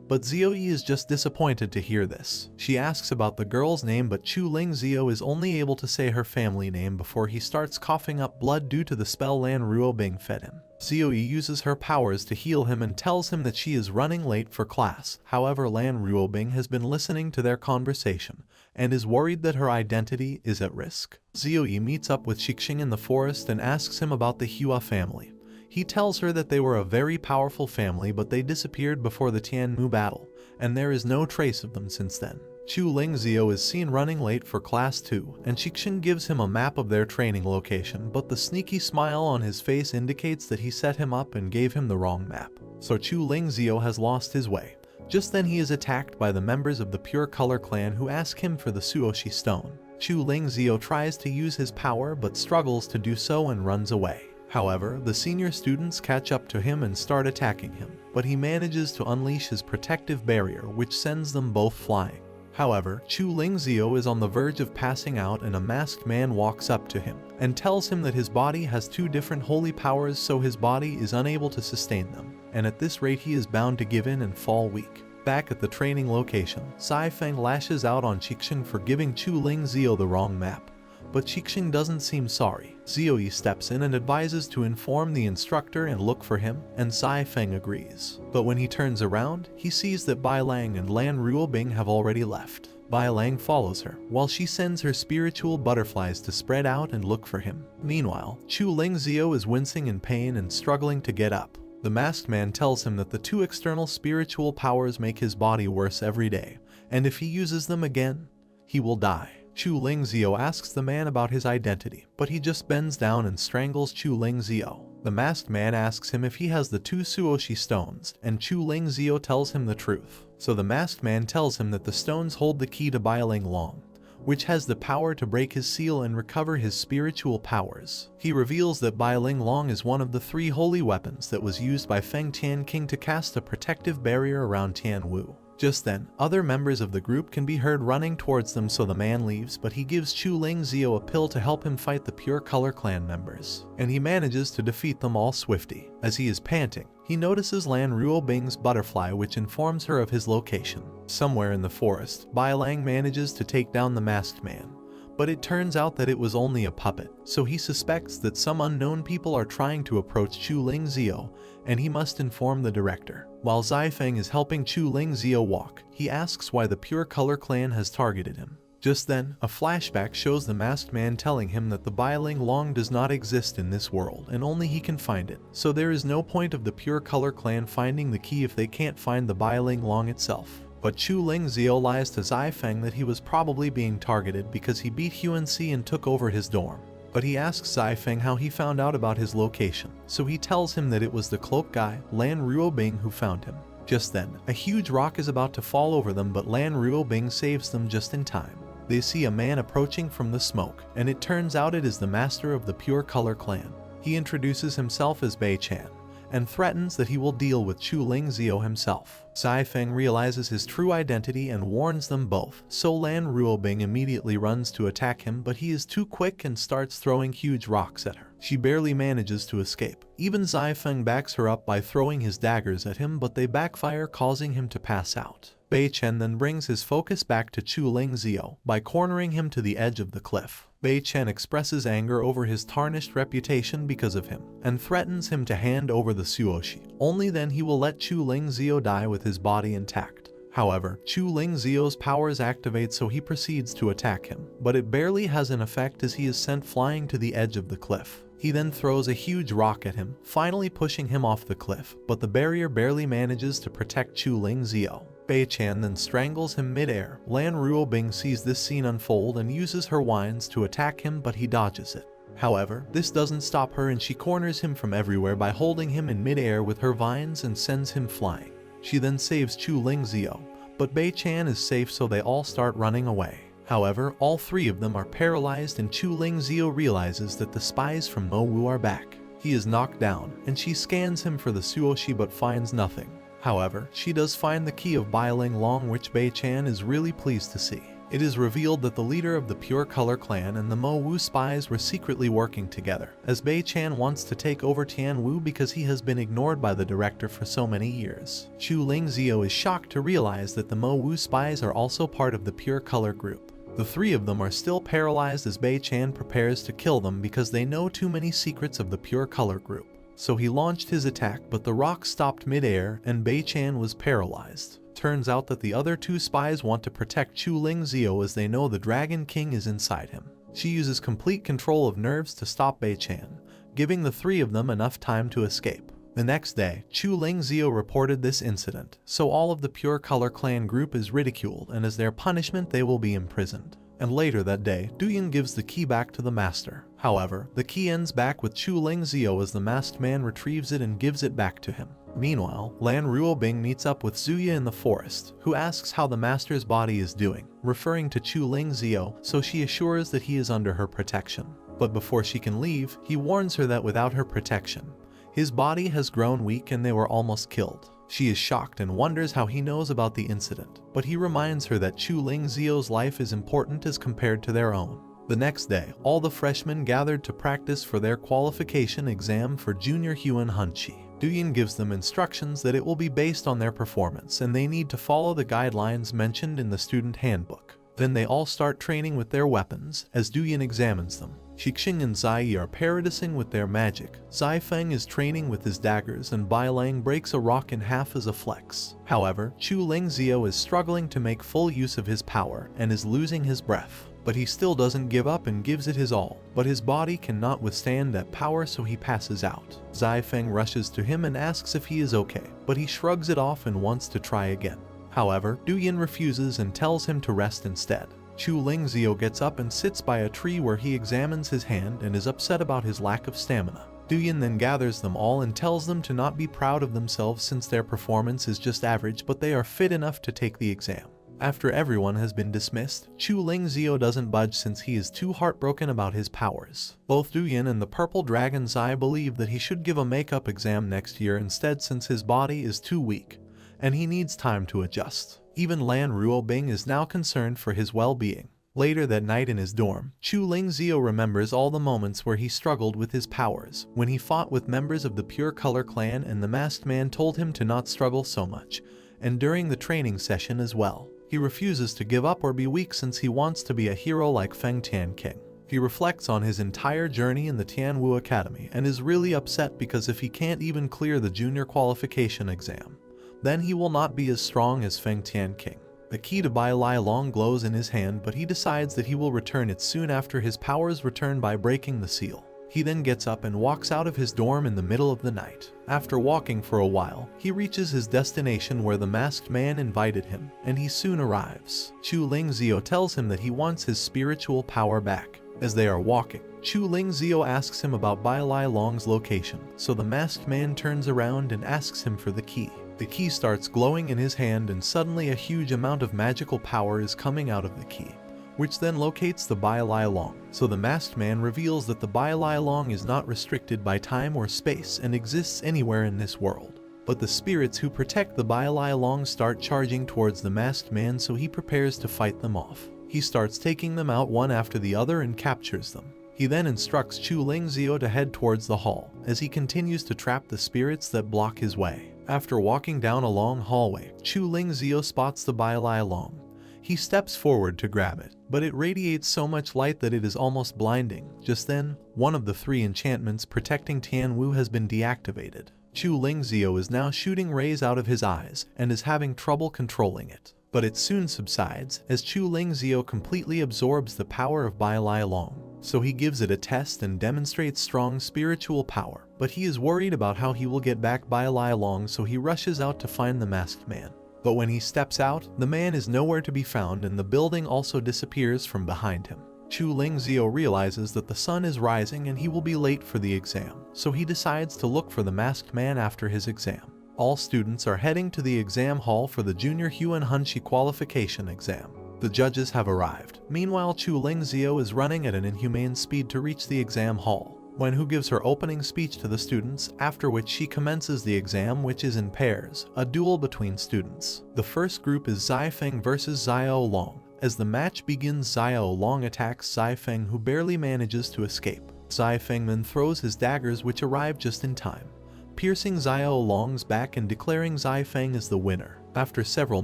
But Ziyou is just disappointed to hear this. She asks about the girl's name, but Chu Lingzio is only able to say her family name before he starts coughing up blood due to the spell Lan Ruobing fed him. Ziyou uses her powers to heal him and tells him that she is running late for class. However, Lan Ruobing has been listening to their conversation and is worried that her identity is at risk. Ziyou meets up with Xixing in the forest and asks him about the Hua family. He tells her that they were a very powerful family, but they disappeared before the Tianmu battle, and there is no trace of them since then. Chu Lingzio is seen running late for class 2, and Xixing gives him a map of their training location, but the sneaky smile on his face indicates that he set him up and gave him the wrong map. So Chu Lingzio has lost his way. Just then he is attacked by the members of the Pure Color clan who ask him for the Suoshi stone. Chu Lingzio tries to use his power but struggles to do so and runs away. However, the senior students catch up to him and start attacking him, but he manages to unleash his protective barrier, which sends them both flying. However, Chu Lingzio is on the verge of passing out and a masked man walks up to him and tells him that his body has 2 different holy powers, so his body is unable to sustain them, and at this rate he is bound to give in and fall weak. Back at the training location, Sai Feng lashes out on Xixing for giving Chu Lingzio the wrong map. But Xixing doesn't seem sorry. Ziyou steps in and advises to inform the instructor and look for him, and Sai Feng agrees. But when he turns around, he sees that Bai Lang and Lan Ruobing have already left. Bai Lang follows her, while she sends her spiritual butterflies to spread out and look for him. Meanwhile, Chu Lingzio is wincing in pain and struggling to get up. The masked man tells him that the 2 external spiritual powers make his body worse every day, and if he uses them again, he will die. Chu Lingzio asks the man about his identity, but he just bends down and strangles Chu Lingzio. The masked man asks him if he has the 2 Suoshi stones, and Chu Lingzio tells him the truth. So the masked man tells him that the stones hold the key to Bai Ling Long, which has the power to break his seal and recover his spiritual powers. He reveals that Bai Ling Long is one of the 3 holy weapons that was used by Feng Tian King to cast a protective barrier around Tianwu. Just then, other members of the group can be heard running towards them, so the man leaves, but he gives Chu Lingzio a pill to help him fight the Pure Color clan members, and he manages to defeat them all swiftly. As he is panting, he notices Lan Ruobing's butterfly, which informs her of his location. Somewhere in the forest, Bai Lang manages to take down the masked man, but it turns out that it was only a puppet, so he suspects that some unknown people are trying to approach Chu Lingzio, and he must inform the director. While Zai Feng is helping Chu Lingzio walk, he asks why the Pure Color clan has targeted him. Just then, a flashback shows the masked man telling him that the Bai Ling Long does not exist in this world and only he can find it, so there is no point of the Pure Color clan finding the key if they can't find the Bai Ling Long itself. But Chu Lingzio lies to Zai Feng that he was probably being targeted because he beat Huanxi and took over his dorm. But he asks Zai Feng how he found out about his location, so he tells him that it was the cloak guy, Lan Ruobing, who found him. Just then, a huge rock is about to fall over them, but Lan Ruobing saves them just in time. They see a man approaching from the smoke, and it turns out it is the master of the Pure Color clan. He introduces himself as Bei Chan, and threatens that he will deal with Chu Lingzio himself. Zai Feng realizes his true identity and warns them both, so Lan Ruobing immediately runs to attack him, but he is too quick and starts throwing huge rocks at her. She barely manages to escape. Even Zai Feng backs her up by throwing his daggers at him, but they backfire, causing him to pass out. Bei Chen then brings his focus back to Chu Lingzio by cornering him to the edge of the cliff. Bei Chen expresses anger over his tarnished reputation because of him, and threatens him to hand over the Suoshi. Only then he will let Chu Lingzio die with his body intact. However, Chu Lingzio's powers activate, so he proceeds to attack him, but it barely has an effect as he is sent flying to the edge of the cliff. He then throws a huge rock at him, finally pushing him off the cliff, but the barrier barely manages to protect Chu Lingzio. Bei Chan then strangles him mid-air. Lan Ruobing sees this scene unfold and uses her wines to attack him, but he dodges it. However, this doesn't stop her, and she corners him from everywhere by holding him in mid-air with her vines and sends him flying. She then saves Chu Lingzio, but Bei Chan is safe, so they all start running away. However, all 3 of them are paralyzed, and Chu Lingzio realizes that the spies from Mo Wu are back. He is knocked down, and she scans him for the Suoshi but finds nothing. However, she does find the key of Bailing Long, which Bei-chan is really pleased to see. It is revealed that the leader of the Pure Color clan and the Mo Wu spies were secretly working together, as Bei-chan wants to take over Tianwu because he has been ignored by the director for so many years. Chu Lingzhou is shocked to realize that the Mo Wu spies are also part of the Pure Color group. The three of them are still paralyzed as Bei-chan prepares to kill them because they know too many secrets of the Pure Color group. So he launched his attack, but the rock stopped mid-air and Bei-chan was paralyzed. Turns out that the other two spies want to protect Chu Lingzhou as they know the Dragon King is inside him. She uses complete control of nerves to stop Bei-chan, giving the three of them enough time to escape. The next day, Chu Lingzhou reported this incident, so all of the Pure Color clan group is ridiculed, and as their punishment they will be imprisoned. And later that day, Duyan gives the key back to the master. However, the key ends back with Chu Lingzhou as the masked man retrieves it and gives it back to him. Meanwhile, Lan Ruobing meets up with Zuya in the forest, who asks how the master's body is doing, referring to Chu Lingzhou, so she assures that he is under her protection. But before she can leave, he warns her that without her protection, his body has grown weak and they were almost killed. She is shocked and wonders how he knows about the incident, but he reminds her that Chu Lingzhou's life is important as compared to their own. The next day, all the freshmen gathered to practice for their qualification exam for Junior Huan Hunchi. Duyan gives them instructions that it will be based on their performance and they need to follow the guidelines mentioned in the student handbook. Then they all start training with their weapons as Duyan examines them. Xixing and Zai Yi are practicing with their magic. Zai Feng is training with his daggers and Bai Lang breaks a rock in half as a flex. However, Chu Lingzhou is struggling to make full use of his power and is losing his breath. But he still doesn't give up and gives it his all. But his body cannot withstand that power, so he passes out. Zai Feng rushes to him and asks if he is okay, but he shrugs it off and wants to try again. However, Duyan refuses and tells him to rest instead. Chu Lingzhou gets up and sits by a tree where he examines his hand and is upset about his lack of stamina. Duyan then gathers them all and tells them to not be proud of themselves since their performance is just average, but they are fit enough to take the exam. After everyone has been dismissed, Chu Lingzhou doesn't budge since he is too heartbroken about his powers. Both Duyan and the Purple Dragon's Eye believe that he should give a makeup exam next year instead since his body is too weak, and he needs time to adjust. Even Lan Ruobing is now concerned for his well-being. Later that night in his dorm, Chu Lingzhou remembers all the moments where he struggled with his powers, when he fought with members of the Pure Color clan and the masked man told him to not struggle so much, and during the training session as well. He refuses to give up or be weak since he wants to be a hero like Feng Tianqing. He reflects on his entire journey in the Tianwu Academy and is really upset because if he can't even clear the junior qualification exam, then he will not be as strong as Feng Tianqing. The key to Bai Lai Long glows in his hand, but he decides that he will return it soon after his powers return by breaking the seal. He then gets up and walks out of his dorm in the middle of the night. After walking for a while, he reaches his destination where the masked man invited him, and he soon arrives. Chu Lingzhou tells him that he wants his spiritual power back. As they are walking, Chu Lingzhou asks him about Bai Lai Long's location, so the masked man turns around and asks him for the key. The key starts glowing in his hand and suddenly a huge amount of magical power is coming out of the key, which then locates the Bai Lai Long. So the masked man reveals that the Bai Lai Long is not restricted by time or space and exists anywhere in this world. But the spirits who protect the Bai Lai Long start charging towards the masked man, so he prepares to fight them off. He starts taking them out one after the other and captures them. He then instructs Chu Lingzhou to head towards the hall, as he continues to trap the spirits that block his way. After walking down a long hallway, Chu Lingzhou spots the Bai Lai Long. He steps forward to grab it, but it radiates so much light that it is almost blinding. Just then, one of the 3 enchantments protecting Tianwu has been deactivated. Chu Lingzhou is now shooting rays out of his eyes and is having trouble controlling it. But it soon subsides as Chu Lingzhou completely absorbs the power of Bai Lai Long. So he gives it a test and demonstrates strong spiritual power, but he is worried about how he will get back Bai Lai Long, so he rushes out to find the masked man. But when he steps out, the man is nowhere to be found and the building also disappears from behind him. Chu Lingzhou realizes that the sun is rising and he will be late for the exam, so he decides to look for the masked man after his exam. All students are heading to the exam hall for the Junior Huan Hunchi qualification exam. The judges have arrived. Meanwhile, Chu Lingzhou is running at an inhumane speed to reach the exam hall. Wen-hu gives her opening speech to the students, after which she commences the exam, which is in pairs, a duel between students. The first group is Zai Feng versus Xiao Long. As the match begins, Xiao Long attacks Zai Feng, who barely manages to escape. Zai Feng then throws his daggers, which arrive just in time, piercing Xiao Long's back and declaring Zai Feng as the winner. After several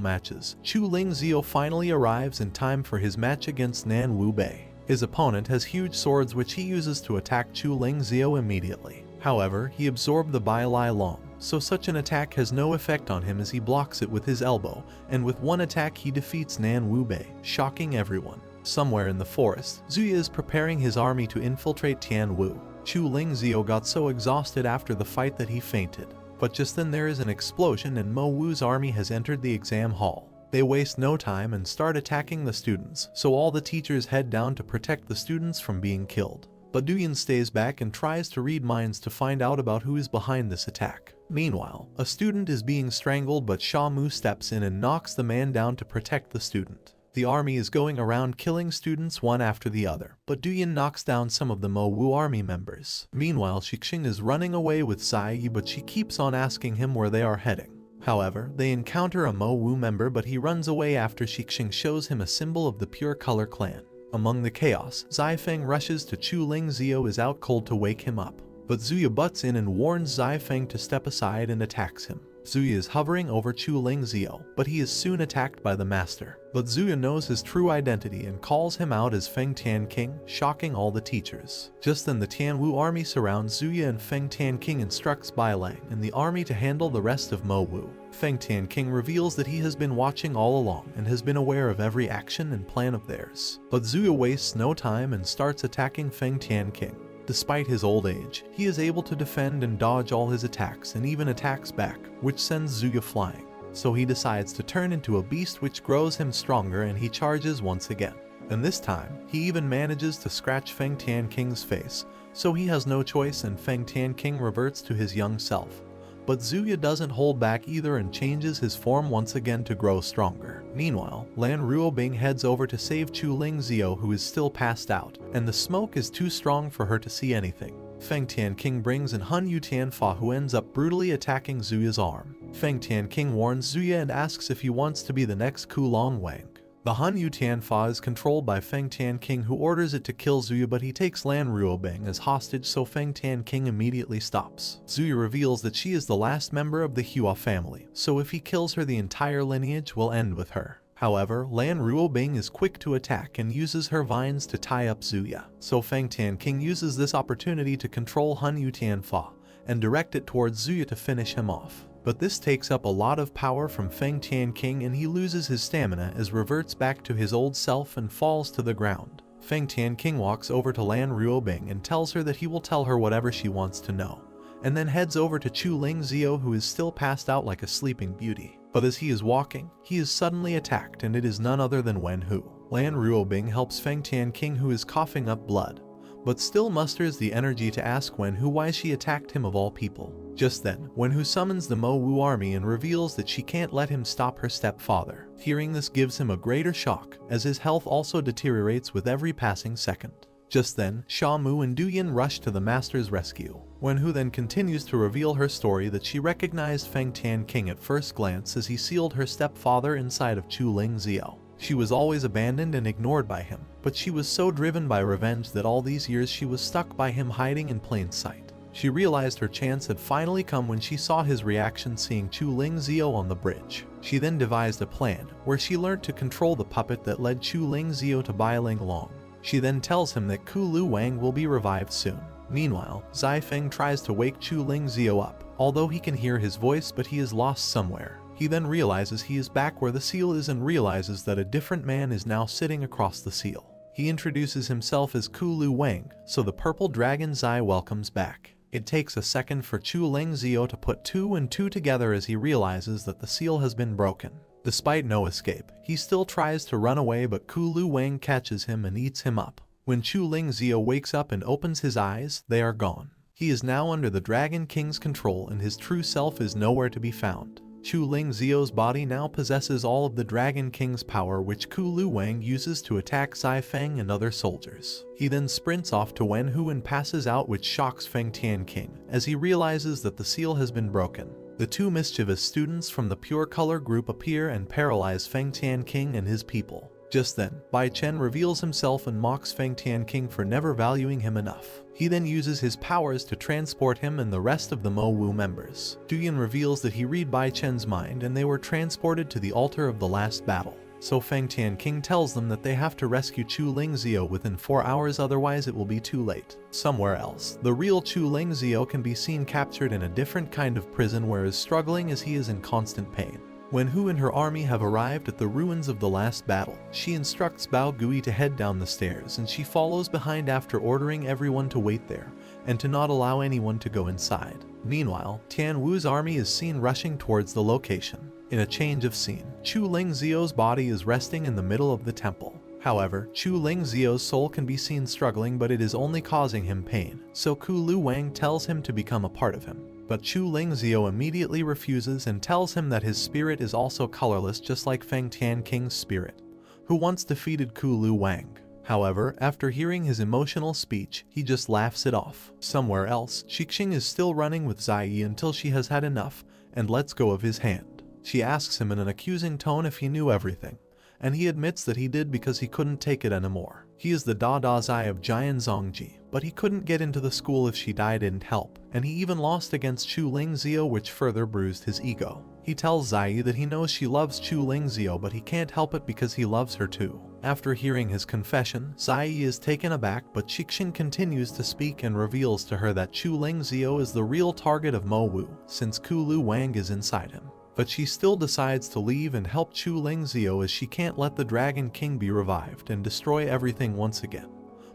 matches, Chu Ling Zio finally arrives in time for his match against Nan Wu Bei. His opponent has huge swords which he uses to attack Chu Ling Zio immediately. However, he absorbed the Bai Lai Long, so such an attack has no effect on him as he blocks it with his elbow, and with one attack he defeats Nan Wu Bei, shocking everyone. Somewhere in the forest, Zuya is preparing his army to infiltrate Tianwu. Chu Ling Zio got so exhausted after the fight that he fainted. But just then there is an explosion and Mo Wu's army has entered the exam hall. They waste no time and start attacking the students, so all the teachers head down to protect the students from being killed. But Duyan stays back and tries to read minds to find out about who is behind this attack. Meanwhile, a student is being strangled, but Sha Mu steps in and knocks the man down to protect the student. The army is going around killing students one after the other, but Duyan knocks down some of the Mo Wu army members. Meanwhile, Shixing is running away with Sai Yi, but she keeps on asking him where they are heading. However, they encounter a Mo Wu member, but he runs away after Shixing shows him a symbol of the Pure Color clan. Among the chaos, Zai Feng rushes to Chu Ling Zio is out cold to wake him up, but Zuya butts in and warns Zai Feng to step aside and attacks him. Zuya is hovering over Chu Ling Zio, but he is soon attacked by the master. But Zuya knows his true identity and calls him out as Feng Tian King, shocking all the teachers. Just then the Tianwu army surrounds Zuya and Feng Tian King instructs Bai Lang and the army to handle the rest of Mo Wu. Feng Tian King reveals that he has been watching all along and has been aware of every action and plan of theirs. But Zuya wastes no time and starts attacking Feng Tian King. Despite his old age, he is able to defend and dodge all his attacks and even attacks back, which sends Zuya flying. So he decides to turn into a beast which grows him stronger and he charges once again. And this time, he even manages to scratch Feng Tian King's face, so he has no choice and Feng Tian King reverts to his young self. But Zuya doesn't hold back either and changes his form once again to grow stronger. Meanwhile, Lan Ruobing heads over to save Chu Ling Zio, who is still passed out, and the smoke is too strong for her to see anything. Feng Tian King brings in Hun Yu Tianfa, who ends up brutally attacking Zuya's arm. Feng Tian King warns Zuya and asks if he wants to be the next Kulong Wang. The Hun Yu Tianfa is controlled by Feng Tian King, who orders it to kill Zuya, but he takes Lan Ruobing as hostage, so Feng Tian King immediately stops. Zuya reveals that she is the last member of the Hua family, so if he kills her the entire lineage will end with her. However, Lan Ruobing is quick to attack and uses her vines to tie up Zuya, so Feng Tian King uses this opportunity to control Hun Yu Tianfa and direct it towards Zuya to finish him off. But this takes up a lot of power from Feng Tian King and he loses his stamina as reverts back to his old self and falls to the ground. Feng Tian King walks over to Lan Ruobing and tells her that he will tell her whatever she wants to know, and then heads over to Chu Ling Zio, who is still passed out like a sleeping beauty. But as he is walking, he is suddenly attacked and it is none other than Wen-hu. Lan Ruobing helps Feng Tian King, who is coughing up blood, but still musters the energy to ask Wen-hu why she attacked him of all people. Just then, Wen-hu summons the Mo Wu army and reveals that she can't let him stop her stepfather. Hearing this gives him a greater shock, as his health also deteriorates with every passing second. Just then, Sha Mu and Duyan rush to the master's rescue. Wen-hu then continues to reveal her story that she recognized Feng Tian King at first glance as he sealed her stepfather inside of Chu Ling Zio. She was always abandoned and ignored by him, but she was so driven by revenge that all these years she was stuck by him, hiding in plain sight. She realized her chance had finally come when she saw his reaction seeing Chu Ling Zio on the bridge. She then devised a plan where she learned to control the puppet that led Chu Ling Zio to Bai Ling Long. She then tells him that Ku Lu Wang will be revived soon. Meanwhile, Zai Feng tries to wake Chu Ling Zio up, although he can hear his voice, but he is lost somewhere. He then realizes he is back where the seal is and realizes that a different man is now sitting across the seal. He introduces himself as Ku Lu Wang, so the purple dragon Zai welcomes back. It takes a second for Chu Ling Zio to put 2 and 2 together as he realizes that the seal has been broken. Despite no escape, he still tries to run away, but Ku Lu Wang catches him and eats him up. When Chu Ling Zio wakes up and opens his eyes, they are gone. He is now under the Dragon King's control and his true self is nowhere to be found. Chu Ling Zio's body now possesses all of the Dragon King's power, which Ku Lu Wang uses to attack Zai Feng and other soldiers. He then sprints off to Wen Hu and passes out, which shocks Feng Tian King as he realizes that the seal has been broken. The two mischievous students from the Pure Color group appear and paralyze Feng Tian King and his people. Just then, Bai Chen reveals himself and mocks Feng Tian King for never valuing him enough. He then uses his powers to transport him and the rest of the Mo Wu members. Duyan reveals that he read Bai Chen's mind and they were transported to the altar of the last battle. So Feng Tian King tells them that they have to rescue Chu Ling Zio within 4 hours, otherwise it will be too late. Somewhere else, the real Chu Ling Zio can be seen captured in a different kind of prison where is struggling as he is in constant pain. When Hu and her army have arrived at the ruins of the last battle, she instructs Bao Gui to head down the stairs and she follows behind after ordering everyone to wait there and to not allow anyone to go inside. Meanwhile, Tian Wu's army is seen rushing towards the location. In a change of scene, Chu Ling Zio's body is resting in the middle of the temple. However, Chu Ling Zio's soul can be seen struggling, but it is only causing him pain, so Ku Lu Wang tells him to become a part of him. But Chu Ling Zio immediately refuses and tells him that his spirit is also colorless, just like Feng Tian King's spirit, who once defeated Ku Lu Wang. However, after hearing his emotional speech, he just laughs it off. Somewhere else, Xixing is still running with Zai Yi until she has had enough and lets go of his hand. She asks him in an accusing tone if he knew everything, and he admits that he did because he couldn't take it anymore. He is the Da Zai of Jian Zongji, but he couldn't get into the school if she didn't help, and he even lost against Chu Ling Zio, which further bruised his ego. He tells Zai Yi that he knows she loves Chu Ling Zio, but he can't help it because he loves her too. After hearing his confession, Zai Yi is taken aback, but Xixing continues to speak and reveals to her that Chu Ling Zio is the real target of Mo Wu, since Ku Lu Wang is inside him. But she still decides to leave and help Chu Ling Zio as she can't let the Dragon King be revived and destroy everything once again.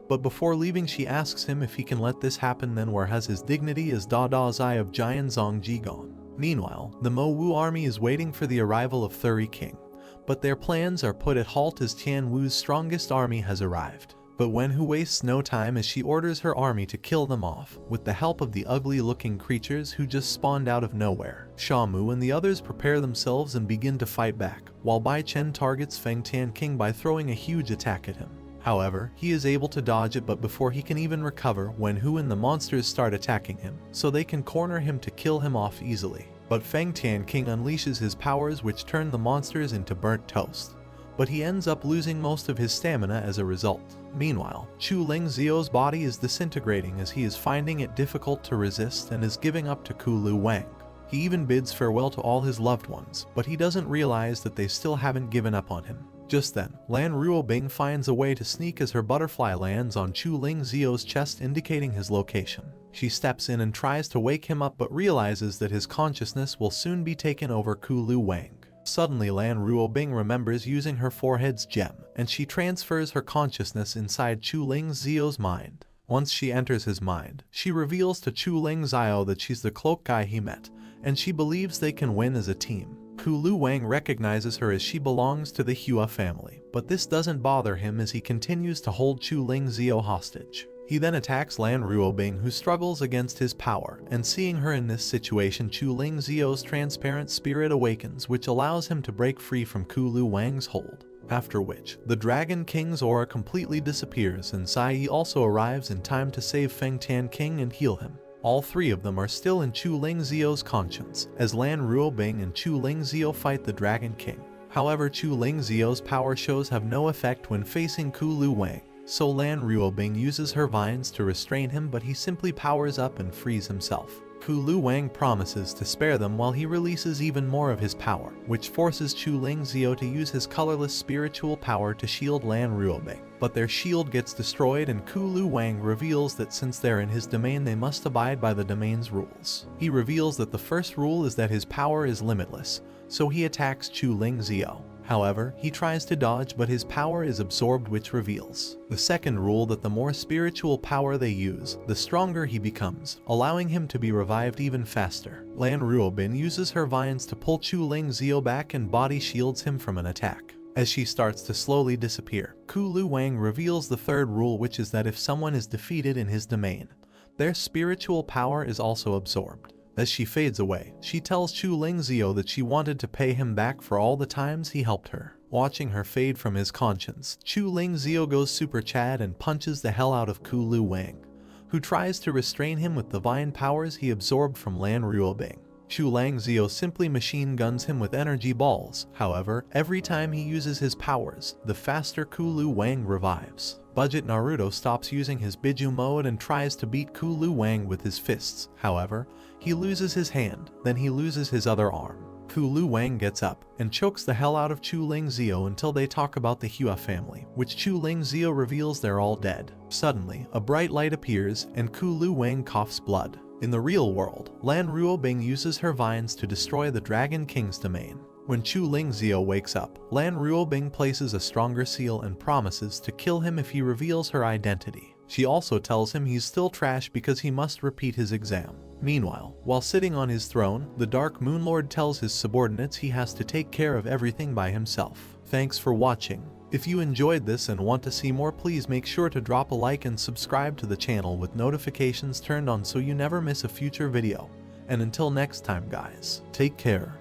But before leaving, she asks him if he can let this happen, then where has his dignity as Da Zai of Jian Zongji gone? Meanwhile, the Mo Wu army is waiting for the arrival of Thuri King, but their plans are put at halt as Tian Wu's strongest army has arrived. But Wen Hu wastes no time as she orders her army to kill them off, with the help of the ugly-looking creatures who just spawned out of nowhere. Sha Mu and the others prepare themselves and begin to fight back, while Bai Chen targets Feng Tian King by throwing a huge attack at him. However, he is able to dodge it, but before he can even recover, Wen Hu and the monsters start attacking him, so they can corner him to kill him off easily. But Feng Tian King unleashes his powers, which turn the monsters into burnt toast, but he ends up losing most of his stamina as a result. Meanwhile, Chu Ling Zio's body is disintegrating as he is finding it difficult to resist and is giving up to Ku Lu Wang. He even bids farewell to all his loved ones, but he doesn't realize that they still haven't given up on him. Just then, Lan Ruobing finds a way to sneak as her butterfly lands on Chu Ling Zio's chest, indicating his location. She steps in and tries to wake him up, but realizes that his consciousness will soon be taken over Ku Lu Wang. Suddenly, Lan Ruobing remembers using her forehead's gem, and she transfers her consciousness inside Chu Ling Zio's mind. Once she enters his mind, she reveals to Chu Ling Zio that she's the cloak guy he met, and she believes they can win as a team. Ku Lu Wang recognizes her as she belongs to the Hua family, but this doesn't bother him as he continues to hold Chu Ling Zio hostage. He then attacks Lan Ruobing, who struggles against his power, and seeing her in this situation, Chu Ling Zio's transparent spirit awakens, which allows him to break free from Ku Lu Wang's hold. After which, the Dragon King's aura completely disappears and Zai Yi also arrives in time to save Feng Tian King and heal him. All three of them are still in Chu Ling Zio's conscience, as Lan Ruobing and Chu Ling Zio fight the Dragon King. However, Chu Ling Zio's power shows have no effect when facing Ku Lu Wang. So Lan Ruobing uses her vines to restrain him, but he simply powers up and frees himself. Ku Lu Wang promises to spare them while he releases even more of his power, which forces Chu Ling Zio to use his colorless spiritual power to shield Lan Ruobing. But their shield gets destroyed and Ku Lu Wang reveals that since they're in his domain, they must abide by the domain's rules. He reveals that the first rule is that his power is limitless, so he attacks Chu Ling Zio. However, he tries to dodge, but his power is absorbed, which reveals the second rule, that the more spiritual power they use, the stronger he becomes, allowing him to be revived even faster. Lan Ruobin uses her vines to pull Chu Ling Zio back and body shields him from an attack. As she starts to slowly disappear, Ku Lu Wang reveals the third rule, which is that if someone is defeated in his domain, their spiritual power is also absorbed. As she fades away, she tells Chu Lingzio that she wanted to pay him back for all the times he helped her. Watching her fade from his conscience, Chu Lingzio goes Super Chad and punches the hell out of Ku Lu Wang, who tries to restrain him with the divine powers he absorbed from Lan Ruobing. Chu Lingzio simply machine guns him with energy balls. However, every time he uses his powers, the faster Ku Lu Wang revives. Budget Naruto stops using his Biju mode and tries to beat Ku Lu Wang with his fists. However, he loses his hand, then he loses his other arm. Ku Lu Wang gets up and chokes the hell out of Chu Lingzio until they talk about the Hua family, which Chu Lingzio reveals they're all dead. Suddenly, a bright light appears and Ku Lu Wang coughs blood. In the real world, Lan Ruobing uses her vines to destroy the Dragon King's domain. When Chu Lingzio wakes up, Lan Ruobing places a stronger seal and promises to kill him if he reveals her identity. She also tells him he's still trash because he must repeat his exam. Meanwhile, while sitting on his throne, the Dark Moon Lord tells his subordinates he has to take care of everything by himself. Thanks for watching. If you enjoyed this and want to see more, please make sure to drop a like and subscribe to the channel with notifications turned on so you never miss a future video. And until next time guys, take care.